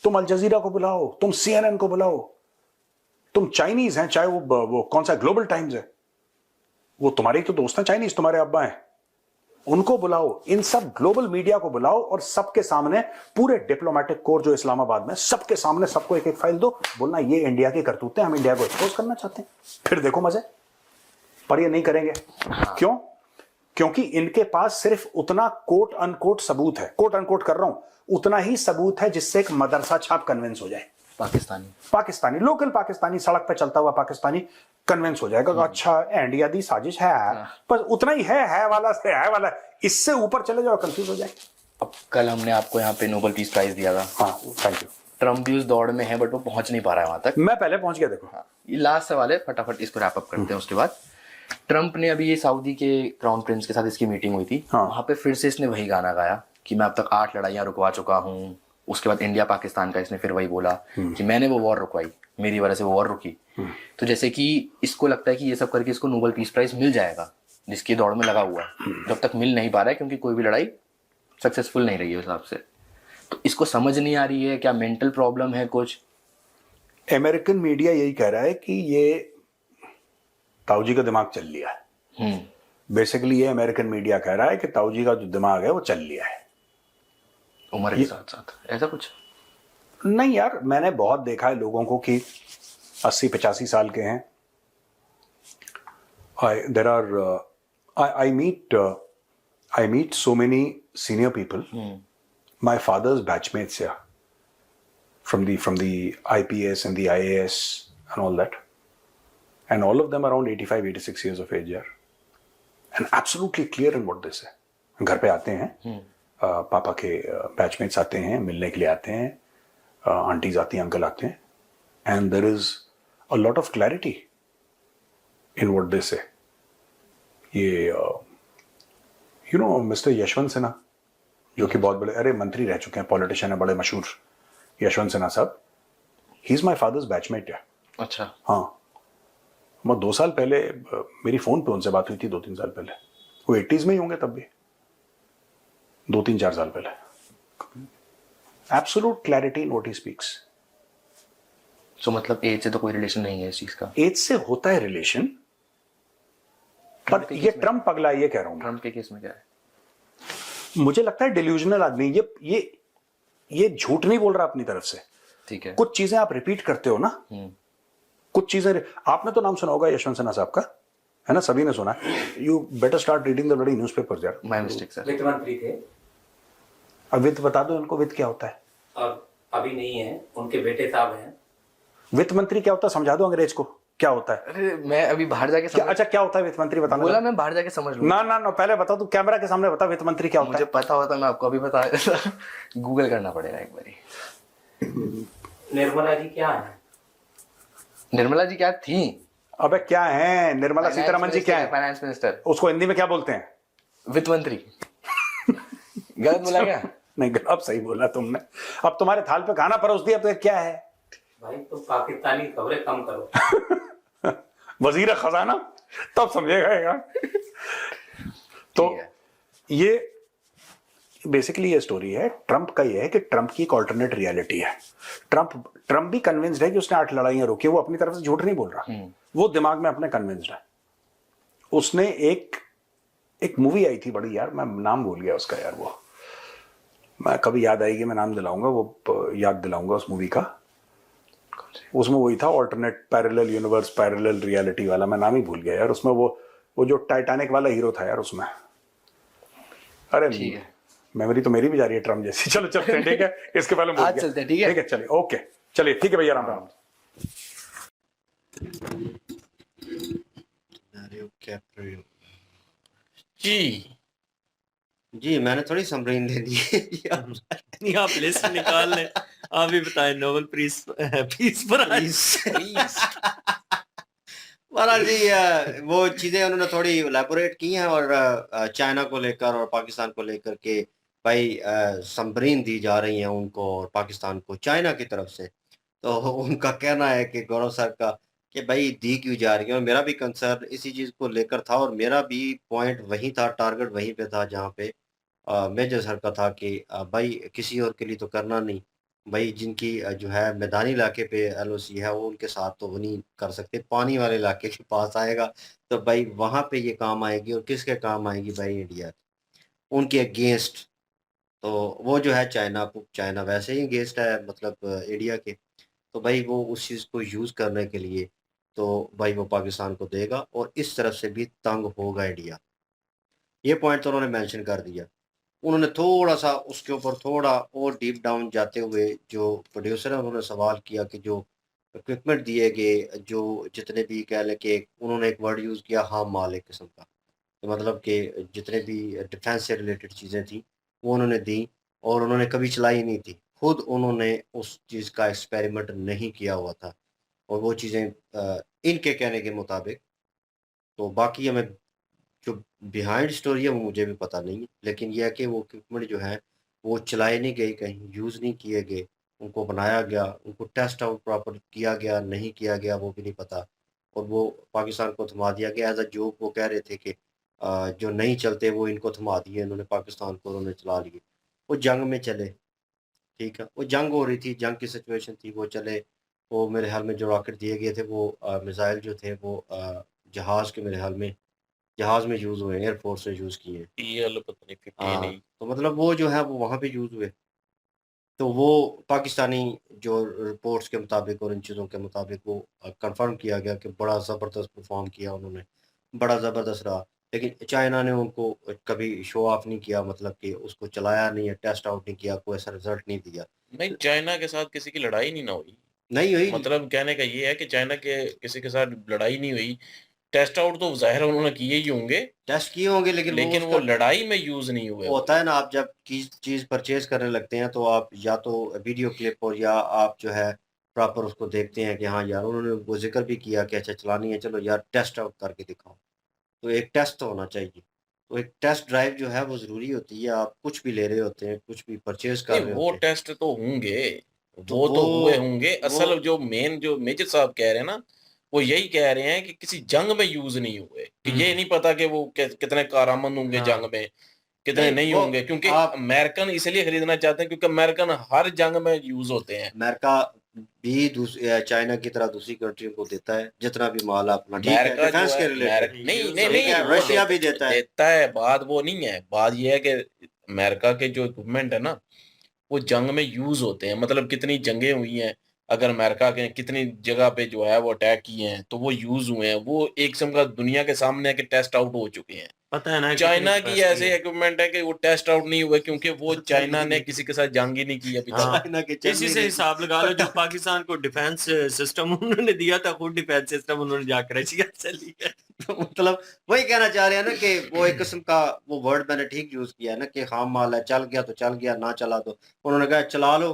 तुम अल जजीरा को बुलाओ, तुम CNN को बुलाओ। तुम चाइनीज हैं, चाहे वो कौन सा ग्लोबल टाइम्स है, वो तुम्हारे ही तो दोस्त हैं चाइनीज, तुम्हारे अब्बा हैं, उनको बुलाओ। इन सब ग्लोबल मीडिया को बुलाओ और सबके सामने पूरे डिप्लोमेटिक कोर जो इस्लामाबाद में, सबके सामने सबको एक एक फाइल दो, बोलना ये इंडिया की करतूतें, हम इंडिया को एक्सपोज करना चाहते हैं। फिर देखो मजे। पर ये नहीं करेंगे। क्यों? क्योंकि इनके पास सिर्फ उतना कोट अनकोट सबूत है, कोट अनकोट कर रहा हूं, उतना ही सबूत है जिससे एक मदरसा छाप कन्विंस हो जाए। पाकिस्तानी लोकल पाकिस्तानी, सड़क पे चलता हुआ पाकिस्तानी कन्विंस हो जाएगा, अच्छा इंडिया दी साजिश है, बस उतना ही है वाला से है वाला, इससे ऊपर चले जाओ कंफ्यूज हो जाए। अब कल हमने आपको यहाँ पे नोबेल पीस प्राइज दिया था। हाँ थैंक यू। ट्रम्प भी उस दौड़ में है बट वो पहुंच नहीं पा रहा है वहां तक। मैं पहले पहुंच गया। देखो ये लास्ट सवाल है, फटाफट इसको रैप अप करते हैं। उसके बाद ट्रम्प ने अभी ये सऊदी के क्राउन प्रिंस के साथ इसकी मीटिंग हुई थी। वहां पे फिर से इसने वही गाना गाया कि मैं अब तक 8 लड़ाइयां रुकवा चुका हूँ। उसके बाद इंडिया पाकिस्तान का इसने फिर वही बोला कि मैंने वो वॉर रुकवाई, मेरी वजह से वो वॉर रुकी। तो जैसे कि इसको लगता है कि ये सब करके इसको नोबेल पीस प्राइज मिल जाएगा, जिसकी दौड़ में लगा हुआ है, जब तक मिल नहीं पा रहा है क्योंकि कोई भी लड़ाई सक्सेसफुल नहीं रही है उस हिसाब से। तो इसको समझ नहीं आ रही है, क्या मेंटल प्रॉब्लम है कुछ? अमेरिकन मीडिया यही कह रहा है कि ये ताऊजी का दिमाग चल लिया है। बेसिकली ये अमेरिकन मीडिया कह रहा है कि ताऊजी का जो दिमाग है वो चल लिया है उम्र के साथ साथ। ऐसा कुछ नहीं यार, मैंने बहुत देखा है लोगों को कि 80-85 साल के हैं। I meet so many senior people. My father's batchmates here from the IPS and the IAS and all that. And all of them around 85-86 years of age here. And absolutely clear in what they say. घर पे आते हैं, पापा के batchmates आते हैं, मिलने के लिए आते हैं, आंटीज आती हैं, अंकल आते हैं, and there is a lot of clarity in what they say. ये मिस्टर यशवंत सिन्हा, जो कि बहुत बड़े मंत्री रह चुके हैं, पॉलिटिशियन है, बड़े मशहूर यशवंत सिन्हा साहब, he is my father's batchmate है। अच्छा। हाँ, मैं 2 साल पहले मेरी फोन पे उनसे बात हुई थी, 2-3 साल पहले। वो 80s में ही होंगे तब भी, 2-3-4 साल पहले। Absolute clarity in what he speaks. So मतलब एज से तो कोई रिलेशन नहीं है इस चीज का? एज से होता है रिलेशन, पर ये ट्रम्प पगला, ये कह रहा हूं मैं। ट्रम्प के केस में क्या है? मुझे लगता है डिल्यूजनल आदमी, ये झूठ नहीं बोल रहा अपनी तरफ से। ठीक है। कुछ चीजें आप रिपीट करते हो ना, कुछ चीजें आपने तो नाम सुना होगा यशवंत सिन्हा साहब का, है ना, सभी ने सुना है। You better start reading the bloody newspapers यार। My mistake sir. वित्त मंत्री थे। अब वित्त बता दो इनको, वित्त क्या होता है? अब अभी नहीं है, उनके बेटे साहब हैं। वित्त मंत्री क्या होता है समझा दो अंग्रेज को, क्या होता है? अरे मैं अभी बाहर जाके समझ... अच्छा, क्या होता है वित्त मंत्री, बताना। बोला मैं बाहर जाके समझ लूँ। ना, पहले बता, तू कैमरा के सामने बता वित्त मंत्री क्या होता मुझे है। पता होता मैं आपको अभी बता देता। गूगल करना पड़ेगा एक बारी। निर्मला जी क्या है? निर्मला जी क्या थी? अबे क्या है निर्मला सीतारमण जी, क्या है? Finance minister. उसको हिंदी में क्या बोलते हैं? वित्त मंत्री। गलत बोला क्या? नहीं, अब सही बोला तुमने। अब तुम्हारे थाल पे खाना परोस दिया तो क्या है भाई? तो पाकिस्तानी खबरें कम करो। वजीर खजाना, तब समझेगा यार। तो ये बेसिकली ये स्टोरी है ट्रंप का। ये है कि ट्रंप की एक ऑल्टरनेट रियलिटी है। ट्रंप भी कन्विंस्ड है कि उसने 8 लड़ाइयां रोकी। वो अपनी तरफ से झूठ नहीं बोल रहा, वो दिमाग में अपने कन्विंस्ड है। उसने एक मूवी आई थी बड़ी यार, मैं नाम भूल गया उसका यार, वो मैं कभी याद आएगी मैं नाम दिलाऊंगा, वो याद दिलाऊंगा उस मूवी का। उसमें वही था alternate parallel universe parallel reality वाला, मैं नाम ही भूल गया यार। उसमें वो जो टाइटैनिक वाला हीरो था यार उसमें। अरे ठीक है, मेमोरी तो मेरी भी जा रही है ट्रम्प जैसी। चलो चलते हैं, ठीक है, इसके पहले आज चलते हैं, ठीक है? ठीक है, चलिए, ओके, चलिए, ठीक है भैया, राम राम। जी मैंने थोड़ी समरीन दे दी नहीं, आप लिस्ट निकाल लें। आप भी बताएं नोबेल पीस प्राइज। महाराज जी, वो चीज़ें उन्होंने थोड़ी एलेबोरेट की हैं, और चाइना को लेकर और पाकिस्तान को लेकर के भाई समरीन दी जा रही हैं उनको और पाकिस्तान को चाइना की तरफ से। तो उनका कहना है कि गौरव सर का कि भाई दी क्यों जा रही है, और मेरा भी कंसर्न इसी चीज़ को लेकर था, और मेरा भी पॉइंट वहीं था, टारगेट वहीं पे था जहाँ पे मेजर सर का था कि भाई किसी और के लिए तो करना नहीं, भाई जिनकी जो है मैदानी इलाके पे एलओसी है वो उनके साथ तो वो नहीं कर सकते, पानी वाले इलाके के पास आएगा तो भाई वहाँ पे ये काम आएगी, और किसके काम आएगी भाई? इंडिया, उनके अगेंस्ट। तो वो जो है चाइना वैसे ही अगेंस्ट है, मतलब इंडिया के। तो भाई वो उस चीज़ को यूज़ करने के लिए तो भाई वो पाकिस्तान को देगा, और इस तरफ से भी तंग होगा इंडिया। ये पॉइंट तो उन्होंने मेंशन कर दिया। उन्होंने थोड़ा-सा उसके ऊपर थोड़ा और डीप डाउन जाते हुए जो प्रोड्यूसर है उन्होंने सवाल किया कि जो इक्विपमेंट दिए गए, जो जितने भी कह लें कि उन्होंने एक वर्ड यूज़ किया, हार्म माल एक किस्म का। तो मतलब कि जितने भी डिफेंस से रिलेटेड चीज़ें थी वो उन्होंने दी, और उन्होंने कभी चलाई नहीं थी। खुद उन्होंने उस चीज़ का एक्सपेरिमेंट नहीं किया हुआ था, और वो चीज़ें इनके कहने के मुताबिक। तो बाकी हमें जो बिहाइंड स्टोरी है वो मुझे भी पता नहीं है, लेकिन ये है कि वो इक्विपमेंट जो है वो चलाए नहीं गए, कहीं यूज़ नहीं किए गए, उनको बनाया गया, उनको टेस्ट आउट प्रॉपर किया गया, नहीं किया गया वो भी नहीं पता, और वो पाकिस्तान को थमा दिया गया एज अ जोक। वो कह रहे थे कि जो नहीं चलते वो इनको थमा दिए इन्होंने, पाकिस्तान को उन्होंने चला लिए। वो जंग में चले, ठीक है, वो जंग हो रही थी, जंग की सिचुएशन थी, वो चले। वो मेरे ख्याल में जो रॉकेट दिए गए थे वो मिसाइल जो थे वो जहाज़ के, मेरे ख्याल में जहाज़ में यूज़ हुए, एयरफोर्स ने यूज़ किए। पता नहीं 50 हाँ, नहीं। तो मतलब वो जो है वो वहाँ पे यूज़ हुए। तो वो पाकिस्तानी जो रिपोर्ट्स के मुताबिक और इन चीज़ों के मुताबिक वो कंफर्म किया गया कि बड़ा ज़बरदस्त परफॉर्म किया उन्होंने, बड़ा ज़बरदस्त रहा। लेकिन चाइना ने उनको कभी शो ऑफ नहीं किया, मतलब कि उसको चलाया नहीं है, टेस्ट आउट नहीं किया, कोई ऐसा रिजल्ट नहीं दिया। नहीं, चाइना के साथ किसी की लड़ाई नहीं ना हुई। नहीं हुई। मतलब कहने का ये है कि चाइना के किसी के साथ लड़ाई नहीं हुई। टेस्ट आउट तो ज़ाहिर है उन्होंने किए ही होंगे, टेस्ट किए होंगे, लेकिन वो लड़ाई में यूज़ नहीं हुए। होता है ना, आप जब चीज़ परचेज़ करने लगते हैं तो आप या तो वीडियो क्लिप और या आप जो है प्रॉपर उसको देखते हैं कि हाँ यार, उन्होंने वो जिक्र भी किया कि अच्छा चलानी है, चलो यार टेस्ट आउट करके दिखाओ। तो एक टेस्ट तो होना चाहिए। तो एक टेस्ट ड्राइव जो है वो ज़रूरी होती है। आप कुछ भी ले रहे होते हैं, कुछ भी परचेज़ नहीं कर रहे वो होते हैं, टेस्ट तो होंगे, तो वो तो हुए होंगे। वो असल जो मेन जो मेजर साहब कह रहे हैं ना, वो यही कह रहे हैं कि किसी जंग में यूज़ नहीं हुए, कि ये नहीं पता कि वो कितने कारआमद होंगे जंग में, कितने नहीं, नहीं वो होंगे, क्योंकि आप अमेरिकन इसलिए खरीदना चाहते हैं क्योंकि अमेरिकन हर जंग में यूज़ होते हैं। अमेरिका भी चाइना की तरह दूसरी कंट्रियों को देता है जितना भी माल अपना, ठीक है, अमेरिका जो डिफेंस है के रिलेटेड, नहीं नहीं ठीक नहीं है, वो रशिया भी देता है। देता है, बात वो नहीं है, बात ये है कि अमेरिका के जो इक्विपमेंट है ना, वो जंग में यूज होते हैं। मतलब कितनी जंगें हुई हैं, अगर अमेरिका के कितनी जगह पे जो है वो अटैक किए हैं, तो वो यूज हुए हैं, वो एक किस्म का दुनिया के सामने के टेस्ट आउट हो चुके हैं। पता है ना कितनी चाइना की कैपेसिटी ऐसे है। इक्विपमेंट है कि वो टेस्ट आउट नहीं हुए, क्योंकि वो चाइना ने किसी के साथ जंग ही नहीं की अभी तक। हाँ, चाइना के चल इसी नहीं से रही हिसाब लगा लो, जो पता पाकिस्तान को डिफेंस सिस्टम उन्होंने दिया था, खुद डिफेंस सिस्टम उन्होंने जाकर रशिया से लिया। तो मतलब वही कहना चाह रहे हैं ना कि वो एक किस्म का वो वर्ड मैंने ठीक यूज किया है ना कि खाम माल है, चल गया तो चल गया, ना चला तो उन्होंने कहा चला लो,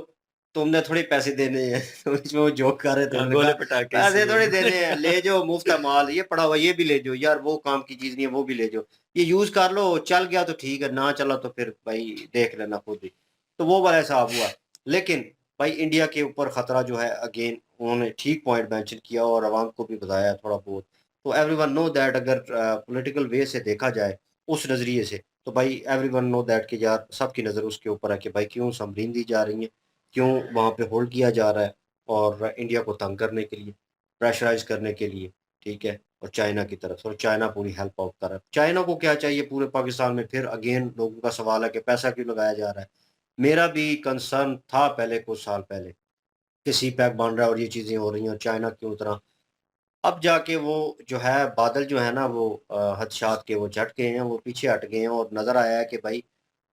तुमने थोड़ी पैसे देने हैं। तो इसमें वो जोक कर रहे थे, उन्होंने गोले कहा पटाखे पैसे इसलिए थोड़ी उन्होंने देने हैं, ले जाओ मुफ्त है माल, ये पड़ा हुआ ये भी ले जाओ यार, वो काम की चीज नहीं है, वो भी ले जाओ, ये यूज कर लो, चल गया तो ठीक है, ना चला तो फिर भाई देख लेना खुद ही। तो वो वाला हिसाब हुआ। लेकिन भाई इंडिया के ऊपर खतरा जो है, अगेन उन्होंने ठीक पॉइंट मेंशन किया और आवाम को भी बताया थोड़ा बहुत। तो एवरीवन नो दैट अगर पॉलिटिकल वे से देखा जाए उस नज़रिए से, तो भाई एवरीवन नो दैट कि यार सबकी नज़र उसके ऊपर है कि भाई क्यों समरीन दी जा रही है, क्यों वहाँ पे होल्ड किया जा रहा है, और इंडिया को तंग करने के लिए, प्रेशराइज करने के लिए, ठीक है। और चाइना की तरफ से, और चाइना पूरी हेल्प आउट कर रहा है। चाइना को क्या चाहिए पूरे पाकिस्तान में? फिर अगेन लोगों का सवाल है कि पैसा क्यों लगाया जा रहा है। मेरा भी कंसर्न था पहले, कुछ साल पहले, कि सी पैक बन रहा है और ये चीज़ें हो रही हैं और चाइना क्यों उतना। अब जाके वो जो है बादल जो है ना वो हदशात के वो झट गए हैं, वो पीछे हट गए हैं, और नज़र आया है कि भाई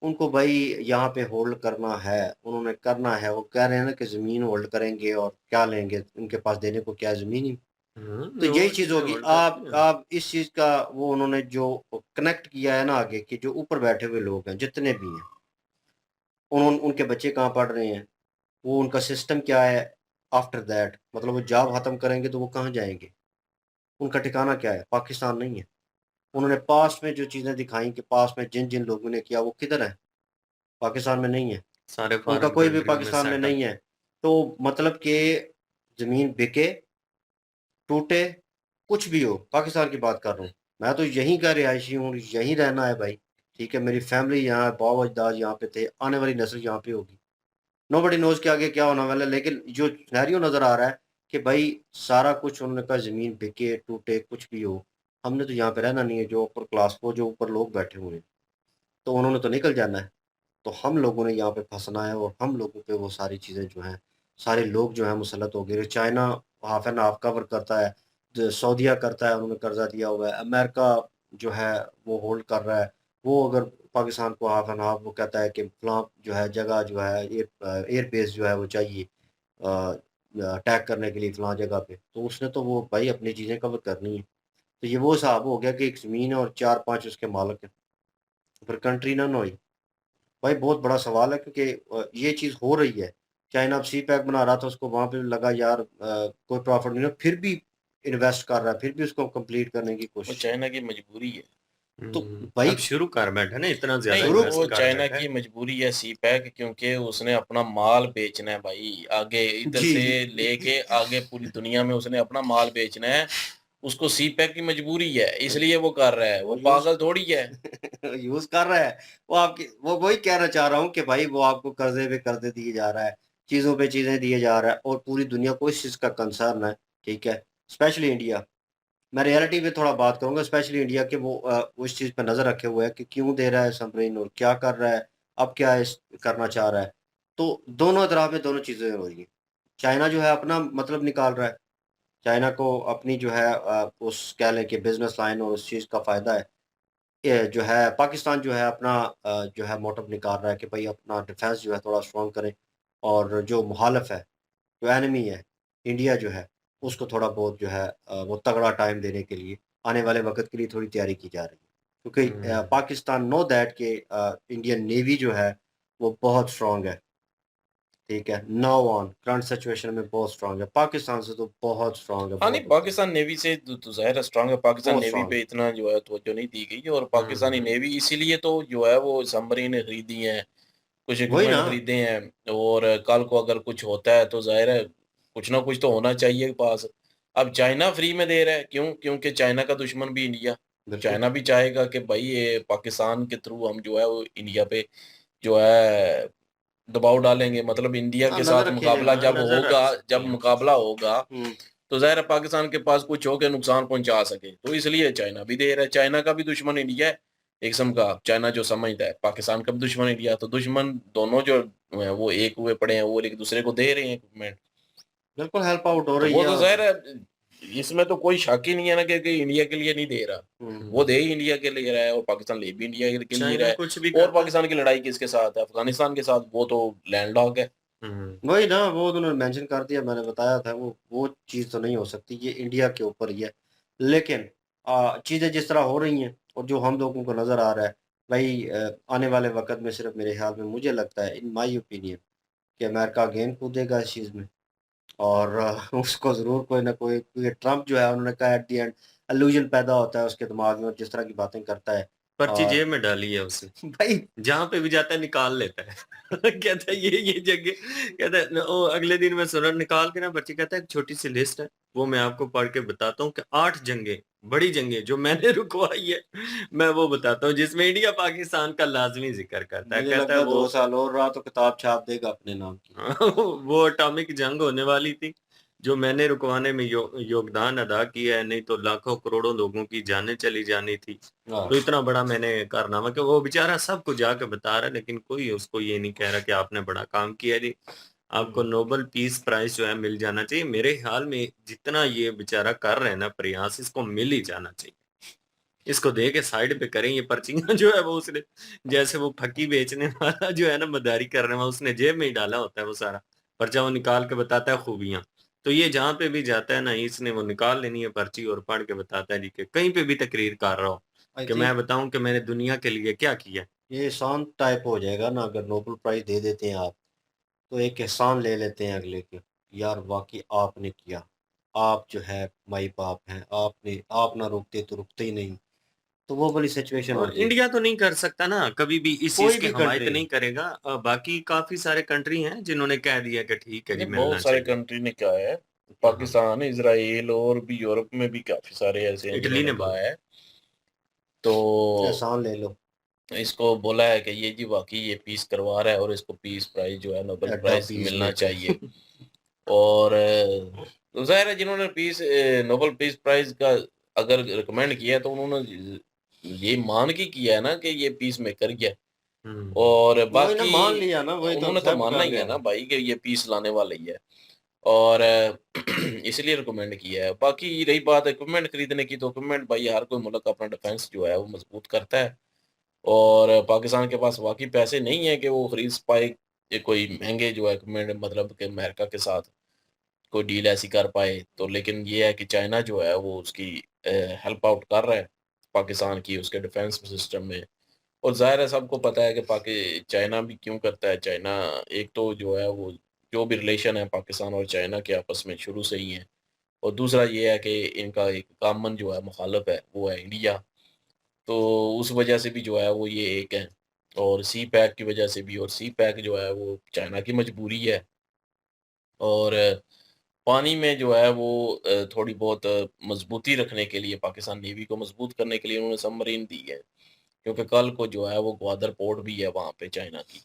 उनको भाई यहाँ पे होल्ड करना है, उन्होंने करना है। वो कह रहे हैं ना कि ज़मीन होल्ड करेंगे और क्या लेंगे, उनके पास देने को क्या है, ज़मीन ही। तो यही और चीज़ चीजें होगी। होल्ड करती हैं। आप इस चीज़ का वो उन्होंने जो कनेक्ट किया है ना आगे, कि जो ऊपर बैठे हुए लोग हैं जितने भी हैं, उनके बच्चे कहाँ पढ़ रहे हैं, वो उनका सिस्टम क्या है आफ्टर दैट, मतलब वो जॉब ख़त्म करेंगे तो वो कहाँ जाएंगे, उनका ठिकाना क्या है? पाकिस्तान नहीं है। उन्होंने पास्ट में जो चीज़ें दिखाई कि पास्ट में जिन जिन लोगों ने किया वो किधर है? पाकिस्तान में नहीं है। सारे उनका फॉरेन कोई भी कंट्रियों में पाकिस्तान में सेटल। नहीं है। तो मतलब कि ज़मीन बिके, टूटे, कुछ भी हो, पाकिस्तान की बात कर रहा हूँ। मैं तो यहीं का रिहायशी हूँ, यहीं रहना है भाई, ठीक है? मेरी फैमिली यहाँ है, बाव-अजदाद यहाँ पे थे, आने वाली नस्ल यहाँ पे होगी। नोबडी नोज़ कि आगे क्या होने वाला है, लेकिन जो सिनेरियो नज़र आ रहा है कि भाई सारा कुछ उन्होंने कहा ज़मीन बिके, टूटे, कुछ भी हो, हमने तो यहाँ पे रहना नहीं है, जो ऊपर क्लास को, जो ऊपर लोग बैठे हुए हैं, तो उन्होंने तो निकल जाना है। तो हम लोगों ने यहाँ पे फँसना है, और हम लोगों पे वो सारी चीज़ें जो हैं, सारे लोग जो हैं मुसल्लत हो गए। China half and half cover करता है, ज सऊदीया करता है, उन्होंने कर्ज़ा दिया हुआ है। अमेरिका जो है वो होल्ड कर रहा है। वो अगर पाकिस्तान को हाफ़ एंड हाफ़ वो कहता है कि फलाँ जो है जगह जो है एयर बेस जो है वो चाहिए अटैक करने के लिए फलाँ जगह पे, तो उसने तो वो भाई अपनी चीज़ें कवर करनी है। तो ये वो हिसाब हो गया कि एक ज़मीन है और 4-5 उसके मालिक हैं, फिर कंट्री ना हुई। भाई बहुत बड़ा सवाल है, क्योंकि ये चीज़ हो रही है। चाइना अब सी पैक बना रहा था, उसको वहाँ पे लगा यार कोई प्रॉफ़िट नहीं है, फिर भी इन्वेस्ट कर रहा है, फिर भी उसको कंप्लीट करने की वो कोशिश। चाइना की मजबूरी है। तो भाई अब शुरू कर बैठा ना, इतना ज्यादा नहीं शुरू वो इन्वेस्ट कर चाइना बैठा की है। मजबूरी है सी पैक, क्योंकि उसने अपना माल बेचना है भाई, आगे इधर जी, से जी। लेके आगे पूरी दुनिया में उसने अपना माल बेचना है। उसको सी पैक की मजबूरी है, इसलिए वो कर रहा है, वो वो यूज़ पागल थोड़ी है। यूज़ कर रहा है। वो आपकी वो वही कहना चाह रहा हूँ कि भाई वो आपको कर्ज़े पे कर्ज़े दिए जा रहा है, चीज़ों पे चीज़ें दिए जा रहा है, और पूरी दुनिया को इस चीज़ का कंसर्न है, ठीक है? Specially India. मैं रियलिटी पे थोड़ा बात करूँगा, स्पेशली इंडिया के वो उस चीज़ पे नज़र रखे हुए है कि क्यों दे रहा है सबमरीन और क्या कर रहा है, अब क्या इस करना चाह रहा है। तो दोनों तरह में दोनों चीज़ें हो रही हैं। चाइना जो है अपना मतलब निकाल रहा है, चाइना को अपनी जो है उस कह लें कि बिज़नेस लाइन और उस चीज़ का फ़ायदा है। ये जो है पाकिस्तान जो है अपना जो है मोटिव निकाल रहा है कि भाई अपना डिफेंस जो है थोड़ा स्ट्रॉन्ग करें, और जो मुखालिफ है, जो एनिमी है, इंडिया जो है, उसको थोड़ा बहुत जो है वो तगड़ा टाइम देने के लिए आने वाले वक़्त के लिए थोड़ी तैयारी की जा रही है। क्योंकि पाकिस्तान नो दैट कि इंडियन नेवी जो है वो बहुत स्ट्रॉन्ग है। ठीक है, नाउ ऑन करंट सिचुएशन में बहुत स्ट्रांग है, पाकिस्तान से तो बहुत स्ट्रांग है, हाँ नहीं, बहुत ऊपर, पाकिस्तान नेवी से तो ज़ाहिर है स्ट्रांग है। पाकिस्तान बहुत नेवी स्ट्रांग। पे इतना जो है तवज्जो नहीं दी गई, और पाकिस्तानी नेवी इसीलिए तो जो है वो सबमरीन खरीदी हैं, कुछ वही ना, इक्विपमेंट खरीदे हैं, और कल को अगर कुछ होता है तो ज़ाहिर है कुछ ना कुछ तो होना चाहिए पास। अब चाइना फ्री में दे रहा है, क्यों? क्योंकि चाइना का दुश्मन भी इंडिया। बिल्कुल। चाइना भी चाहेगा कि भाई ये पाकिस्तान के थ्रू हम जो है वो इंडिया पे जो है दबाव डालेंगे, मतलब इंडिया हाँ, के नजर साथ रखेंगे मुकाबला ना, जब नजर रख होगा, सकते जब हैं। मुकाबला होगा, हम्म, तो ज़ाहिर है पाकिस्तान के पास कुछ हो के नुकसान पहुंचा सके, तो इसलिए चाइना भी दे रहा है। चाइना का भी दुश्मन इंडिया है एक किस्म का, चाइना जो समझता है। पाकिस्तान का भी दुश्मन इंडिया, तो दुश्मन दोनों जो है वो एक हुए पड़े हैं, वो एक दूसरे को दे रहे हैं इक्विपमेंट। बिल्कुल हेल्प आउट हो तो रही वो है। तो और ज़ाहिर है, इसमें तो कोई शक ही नहीं है ना कि इंडिया के लिए नहीं दे रहा। वो हम्म, दे ही इंडिया के लिए रहा है, और पाकिस्तान ले भी इंडिया के लिए रहा चाइना है। कुछ भी और करता है। पाकिस्तान की लड़ाई किसके साथ है? अफगानिस्तान के साथ, वो तो लैंडलॉक है। वही ना, वो उन्होंने मेंशन कर दिया, मैंने बताया था, वो चीज़ तो नहीं हो सकती, ये इंडिया के ऊपर ही है। लेकिन चीज़ें जिस तरह हो रही हैं और जो हम लोगों को नज़र आ रहा है, भाई आने वाले वक़्त में सिर्फ मेरे ख्याल में मुझे लगता है, इन माय ओपिनियन, कि अमेरिका गेम कूदेगा इस चीज़ में, और उसको ज़रूर कोई ना कोई, क्योंकि ट्रंप जो है उन्होंने कहा एट द एंड इल्यूजन पैदा होता है उसके दिमाग में, और जिस तरह की बातें करता है, पर्ची और जेब में डाली है उसने, भाई जहाँ पे भी जाता है निकाल लेता है। कहता है ये जगह, कहता है ओ, अगले दिन मैं सुना निकाल के ना पर्ची, कहता है एक छोटी सी लिस्ट है, वो मैं आपको पढ़ के बताता हूँ कि 8 जंगें, बड़ी जंगें जो मैंने रुकवाई है, मैं वो बताता हूँ, जिसमें इंडिया पाकिस्तान का लाजमी जिक्र करता है। मुझे कहता लगता है है वो 2 साल और रहा तो किताब छाप देगा अपने नाम की। वो अटॉमिक जंग होने वाली थी, जो मैंने रुकवाने में योगदान अदा किया है, नहीं तो लाखों करोड़ों लोगों की जानें चली जानी थी। हाँ, तो इतना बड़ा मैंने कारनामा, कि वो बेचारा सबको जाके बता रहा है, लेकिन कोई उसको ये नहीं कह रहा कि आपने बड़ा काम किया जी, आपको नोबेल पीस प्राइज जो है मिल जाना चाहिए। मेरे ख्याल में जितना ये बेचारा कर रहे हैं ना प्रयास, इसको मिल ही जाना चाहिए। इसको दे के साइड पे करें, ये पर्चियां जो है वो उसने, जैसे वो फकी बेचने वाला जो है ना, मदारी करने वाला, उसने जेब में ही डाला होता है वो सारा पर्चा, वो निकाल के बताता है खूबियां। तो ये जहां पे भी जाता है ना, इसने वो निकाल लेनी है पर्ची और पढ़ के बताता है जी, कि कहीं पे भी तकरीर कर रहा हो आई कि मैं थिंक बताऊं कि मैंने दुनिया के लिए क्या किया। ये एहसान टाइप हो जाएगा ना, अगर नोबेल प्राइज दे देते हैं आप, तो एक एहसान ले लेते हैं अगले के, यार वाकई आपने किया, आप जो है माई बाप हैं, आपने, आप ना रुकते तो रुकते ही नहीं, तो वो वाली सिचुएशन और होती है। इंडिया तो नहीं कर सकता ना, कभी भी इस चीज कोई की भी हमायत कंट्री, नहीं करेगा। बाकी काफी सारे कंट्री हैं जिन्होंने कह दिया कि ठीक है जी नहीं, मिलना बहुत सारे चाहिए। कंट्री ने कहा है, हाँ, पाकिस्तान, इसराइल, और भी यूरोप में भी काफी सारे ऐसे हैं इटली जिन्होंने ने कहा बोला। है। तो एहसान ले लो, इसको बोला है कि ये जी वाकई ये पीस करवा रहा है, और इसको पीस प्राइज जो है नोबेल एड्डा प्राइज पीस मिलना मेकर। चाहिए। और तो जाहिर है जिन्होंने नोबेल पीस प्राइज का अगर रिकमेंड किया है, तो उन्होंने ये मान के किया है ना कि ये पीस मेकर ही है। हम्म। और वही ना, बाकी मान लिया ना, वही तो उन्होंने तो एक्सेप्ट मानना कर ही है लिया। ना भाई कि ये पीस लाने वाला ही है, और इसलिए रिकमेंड किया है। बाकी रही बात इक्विपमेंट खरीदने की, तो इक्विपमेंट भाई हर कोई मुल्क अपना डिफेंस जो है वो मजबूत करता है, और पाकिस्तान के पास वाकई पैसे नहीं है कि वो खरीद पाए ये कोई महंगे जो है इक्विपमेंट, मतलब कि अमेरिका के साथ कोई डील ऐसी कर पाए। तो लेकिन ये है कि चाइना जो है वो उसकी हेल्प आउट कर रहा है पाकिस्तान की, उसके डिफेंस सिस्टम में। और जाहिर है सबको पता है कि चाइना भी क्यों करता है। चाइना एक तो जो है वो जो भी रिलेशन है पाकिस्तान और चाइना के आपस में शुरू से ही है, और दूसरा ये है कि इनका एक कॉमन जो है मुखालफ है वो है इंडिया। तो उस वजह से भी जो है वो ये एक है, और सी पैक की वजह से भी। और सी पैक जो है वो चाइना की मजबूरी है, और पानी में जो है वो थोड़ी बहुत मजबूती रखने के लिए, पाकिस्तान नेवी को मजबूत करने के लिए उन्होंने सबमरीन दी है, क्योंकि कल को जो है वो ग्वादर पोर्ट भी है वहाँ पे चाइना की।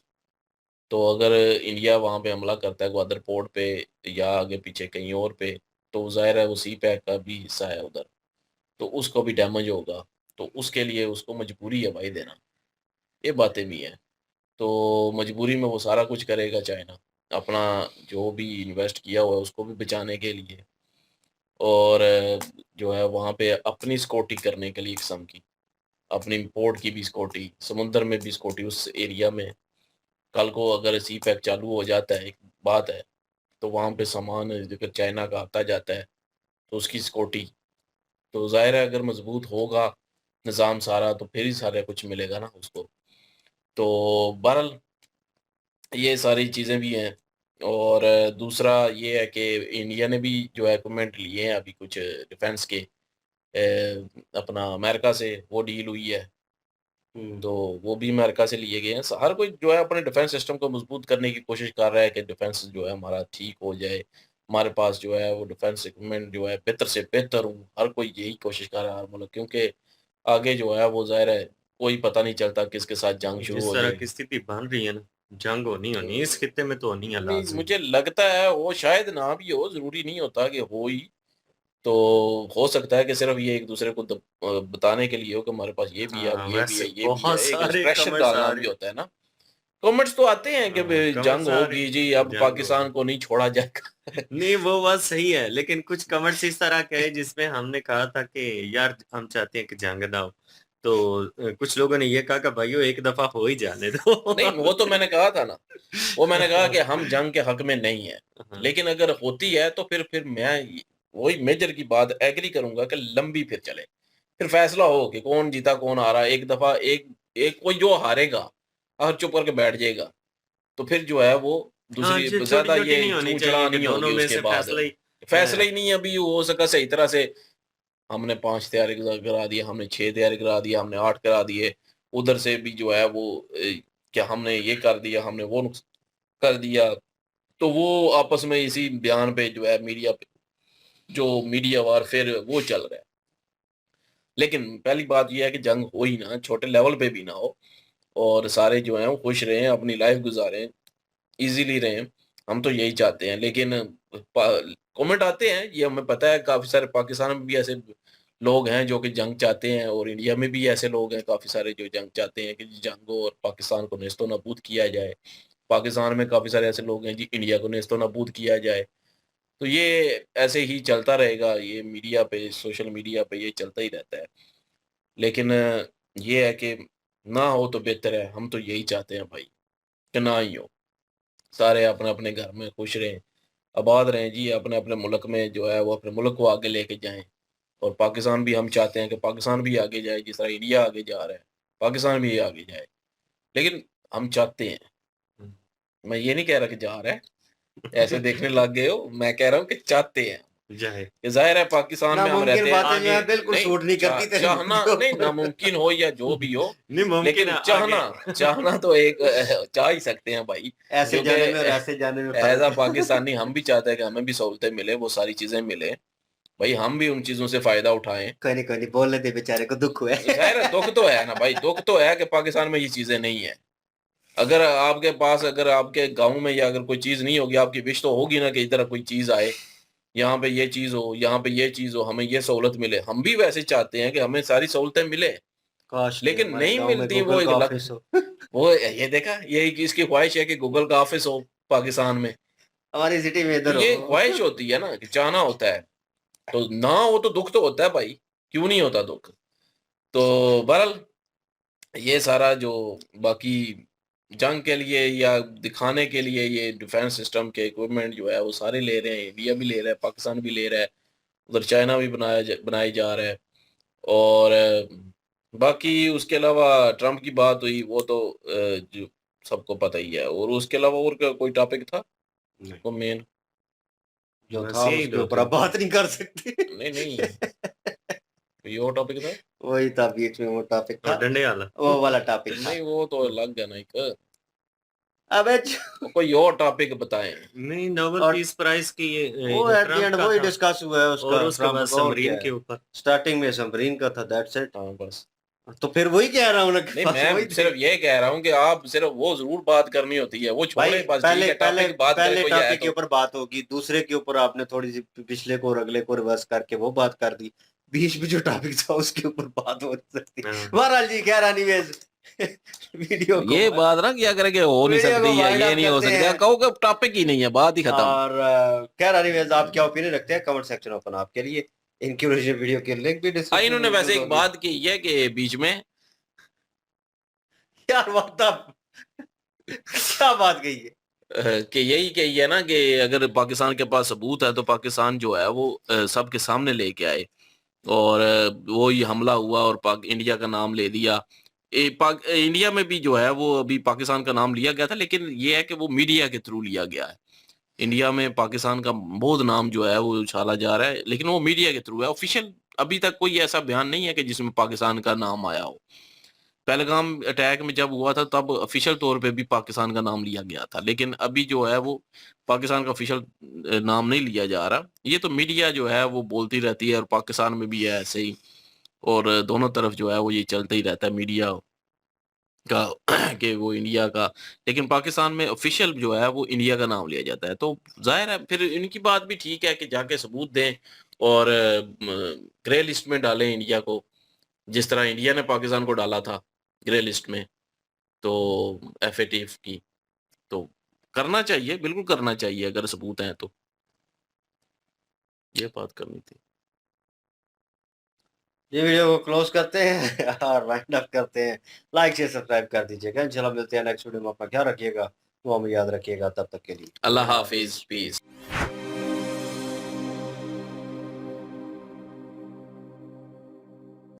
तो अगर इंडिया वहाँ पे हमला करता है ग्वादर पोर्ट पे, या आगे पीछे कहीं और पे, तो ज़ाहिर है वो सी पैक का भी हिस्सा है उधर, तो उसको भी डैमेज होगा। तो उसके लिए उसको मजबूरी है भाई देना, ये बातें भी हैं। तो मजबूरी में वो सारा कुछ करेगा चाइना, अपना जो भी इन्वेस्ट किया हुआ है उसको भी बचाने के लिए, और जो है वहाँ पे अपनी सिक्योरिटी करने के लिए, एक किस्म की अपनी पोर्ट की भी सिक्योरिटी, समुंदर में भी सिक्योरिटी उस एरिया में। कल को अगर सी पैक चालू हो जाता है, एक बात है, तो वहाँ पे सामान अगर चाइना का आता जाता है तो उसकी सिक्योरिटी, तो ज़ाहिर है अगर मजबूत होगा निज़ाम सारा, तो फिर ही सारा कुछ मिलेगा ना उसको। तो बहरहाल ये सारी चीज़ें भी हैं, और दूसरा ये है कि इंडिया ने भी जो है इक्विपमेंट लिए हैं अभी कुछ डिफेंस के, अपना अमेरिका से वो डील हुई है, तो वो भी अमेरिका से लिए गए हैं। हर कोई जो है अपने डिफेंस सिस्टम को मजबूत करने की कोशिश कर रहा है कि डिफेंस जो है हमारा ठीक हो जाए, हमारे पास जो है वो डिफेंस इक्विपमेंट जो है बेहतर से बेहतर हो। हर कोई यही कोशिश कर रहा है हर मुल्क, क्योंकि आगे जो है वो ज़ाहिर है कोई पता नहीं चलता किसके साथ जंग शुरू जिस हो तरह जाए। की स्थिति बन रही है ना, जंग होनी इस खित्ते में तो होनी है नहीं, लाजमी। मुझे लगता है वो शायद ना भी हो, ज़रूरी नहीं होता कि हो ही। तो हो सकता है कि सिर्फ ये एक दूसरे को बताने के लिए हो कि हमारे पास ये भी है, अब हाँ, ये भी है, वैसे ये भी बहुत है, एक सारे प्रेशर कमेंट्स डालना आ भी रहे होता है ना। कमेंट्स तो आते हैं कि हाँ, जंग कमेंट्स आ रहे होगी जी, अब जंग होगी। पाकिस्तान को नहीं छोड़ा जाएगा। नहीं वो बात सही है, लेकिन कुछ कमेंट्स इस तरह के हैं जिसमें हमने कहा था कि यार हम चाहते हैं कि जंग ना हो, तो कुछ लोगों ने ये कहा कि भाइयों एक दफा हो ही जाने दो। नहीं, वो तो मैंने कहा था ना, वो मैंने कहा कि हम जंग के हक में नहीं है, हाँ, लेकिन अगर होती है तो फिर मैं वही मेजर की बात एग्री करूंगा कि लंबी फिर चले, फिर फैसला हो कि कौन जीता कौन हारा। एक दफा एक एक कोई जो हारेगा और चुप करके बैठ जाएगा, तो फिर जो है वो हाँ, दूसरी ये छोटी ज्यादा छोटी ये नहीं होनी चूं चाहिए चढ़ा कि नहीं दोनों होगी में उसके से बाद। फैसला ही फैसला ही नहीं अभी हो सका सही तरह से। हमने 5 तैयारी करा दिया, हमने 6 तैयारी करा दिया, हमने 8 करा दिए, उधर से भी जो है वो क्या हमने ये कर दिया, हमने वो नुक्स कर दिया। तो वो आपस में इसी बयान पे जो है मीडिया पे जो मीडिया वारफेयर वो चल रहा है। लेकिन पहली बात ये है कि जंग हो ही ना, छोटे लेवल पे भी ना हो, और सारे जो हैं वो खुश रहें, अपनी लाइफ गुजारें, इजीली रहें। हम तो यही चाहते हैं। लेकिन कमेंट आते हैं, ये हमें पता है, काफी सारे पाकिस्तान में भी ऐसे लोग हैं जो कि जंग चाहते हैं, और इंडिया में भी ऐसे लोग हैं काफी सारे जो जंग चाहते हैं कि जी जंग हो और पाकिस्तान को नेस्तो नाबूद किया जाए। पाकिस्तान में काफी सारे ऐसे लोग हैं जी इंडिया को नेस्तो नाबूद किया जाए। तो ये ऐसे ही चलता रहेगा, ये मीडिया पे, सोशल मीडिया पे ये चलता ही रहता है। लेकिन ये है कि ना हो तो बेहतर है। हम तो यही चाहते हैं भाई कि ना ही हो, सारे अपने अपने घर में खुश रहें, आबाद रहें जी, अपने अपने मुल्क में जो है वो अपने मुल्क को आगे लेके जाएं। और पाकिस्तान भी हम चाहते हैं कि पाकिस्तान भी आगे जाए, जिस तरह इंडिया आगे जा रहा है पाकिस्तान भी आगे जाए। लेकिन हम चाहते हैं, मैं ये नहीं कह रहा कि जा रहा है, ऐसे देखने लग गए हो। मैं कह रहा हूँ कि चाहते हैं जाए। कि जाहिर है पाकिस्तान में हम नामुमकिन रहते हैं बातें जो आगे है बिल्कुल नहीं, सूट नहीं करती तेरे चाहना वीडियो नहीं, पर। नामुमकिन हो या जो भी हो, नहीं मुमकिन लेकिन है चाहना आगे। चाहना तो एक चाह ही सकते हैं भाई, ऐसे क्योंकि जाने में और ऐसे जाने में एज फर्क अ है। पाकिस्तानी हम भी चाहते हैं कि हमें भी सहूलतें मिले, वो सारी चीजें मिले भाई, हम भी उन चीजों से फायदा उठाएं। कोई नहीं बोलने दे, बेचारे को दुख हुआ है। जाहिर है दुख तो है ना भाई, दुख तो है कि पाकिस्तान में ये चीजें नहीं है। अगर आपके पास, अगर आपके गांव में या अगर कोई चीज नहीं होगी, आपकी विश तो होगी ना कि इधर कोई चीज आए, यहाँ पे ये चीज हो, यहाँ पे ये चीज हो, हमें ये सहूलत मिले। हम भी वैसे चाहते हैं कि हमें सारी सहूलतें मिले, काश के लेकिन हमारे नहीं गांव में मिलती। वो गूगल एक का लग, ऑफिस हो। वो ये देखा, ये इसकी ख्वाहिश है कि गूगल का ऑफिस हो पाकिस्तान में। हमारी सिटी में तो इधर ये हो। ख्वाहिश होती है ना कि चाहना होता है, तो ना हो तो दुख तो होता है भाई, क्यों नहीं होता दुख। तो बहरहाल ये सारा जो बाकी जंग के लिए या दिखाने के लिए ये डिफेंस सिस्टम के इक्विपमेंट जो है वो सारे ले रहे हैं, इंडिया भी ले रहा है, पाकिस्तान भी ले रहा है, उधर चाइना भी बनाई जा रहा है। और बाकी उसके अलावा ट्रम्प की बात हुई, वो तो जो सबको पता ही है। और उसके अलावा और कोई टॉपिक था नहीं, वो मेन? जो बस था यही उसके दो ऊपर थे। अब बात नहीं कर सकते। नहीं नहीं, ये और टॉपिक था? वही था बीच में वो टॉपिक था, और डंडे वाला वो वाला टॉपिक था। नहीं, वो तो अलग है ना एक। अबे वो कोई और टॉपिक बताएं। नहीं, नोबेल और पीस प्राइज की वो जो एट द ट्रम्प एंड का वही था, डिस्कस हुआ है उसका, और उसके ट्रम्प बाद का, और क्या समरीन है। के ऊपर। स्टार्टिंग में सबरीन का था, दैट्स इट। हाँ बस। तो फिर वही कह रहा हूँ ना कि नहीं, बस वही मैं थे। सिर्फ ये कह रहा हूँ कि आप सिर्फ वो जरूर बात करनी होती है, वो भाई छोड़े बस, ठीक पहले है पहले टॉपिक बात करे पहले कोई है टॉपिक के तो। ऊपर बात होगी, दूसरे के ऊपर आपने थोड़ी सी पिछले को और अगले को रिवर्स करके वो बात कर दी, बीच में जो टॉपिक था उसके ऊपर बात हो नहीं सकती। हाँ, बहरहाल जी, खैर एनीवेज, वीडियो को ये बात ना किया करे कि हो नहीं वीडियो को सकती या वाइंड ये अप नहीं हो करते सकता, हैं। कहो कि टॉपिक ही नहीं है, बात ही खत्म। और खैर एनीवेज, आप क्या ओपिनियन रखते हैं कमेंट सेक्शन ओपन आपके लिए। इनकी ओरिजिनल वीडियो की लिंक भी डिस्क्रिप्शन इन्होंने में वैसे मौजूद एक होगी। बात की है कि बीच में यार मतलब क्या बात कही है? कि यही कही है ना कि अगर पाकिस्तान के पास सबूत है तो पाकिस्तान जो है वो सबके सामने लेके आए। और वो ये हमला हुआ और इंडिया का नाम ले दिया। इंडिया में भी जो है वो अभी पाकिस्तान का नाम लिया गया था, लेकिन ये है कि वो मीडिया के थ्रू लिया गया है। इंडिया में पाकिस्तान का बहुत नाम जो है वो उछाला जा रहा है, लेकिन वो मीडिया के थ्रू है। ऑफिशियल अभी तक कोई ऐसा बयान नहीं है कि जिसमें पाकिस्तान का नाम आया हो। पहलगाम अटैक में जब हुआ था तब ऑफिशियल तौर पे भी पाकिस्तान का नाम लिया गया था, लेकिन अभी जो है वो पाकिस्तान का ऑफिशियल नाम नहीं लिया जा रहा। ये तो मीडिया जो है वो बोलती रहती है, और पाकिस्तान में भी है ऐसे ही, और दोनों तरफ जो है वो ये चलता ही रहता है मीडिया का कि वो इंडिया का, लेकिन पाकिस्तान में ऑफिशियल जो है वो इंडिया का नाम लिया जाता है। तो जाहिर है फिर इनकी बात भी ठीक है कि जाके सबूत दें और ग्रे लिस्ट में डालें इंडिया को, जिस तरह इंडिया ने पाकिस्तान को डाला था ग्रे लिस्ट में, तो एफएटीएफ की। तो करना चाहिए, बिल्कुल करना चाहिए अगर सबूत हैं तो। ये बात करनी थी। ये वीडियो को क्लोज करते हैं और वाइंड अप करते हैं। लाइक शेयर सब्सक्राइब कर दीजिएगा। इंशाल्लाह मिलते हैं नेक्स्ट वीडियो में। अपना ख्याल रखिएगा, दुआ में याद रखिएगा। तब तक के लिए अल्लाह हाफिज, पीस।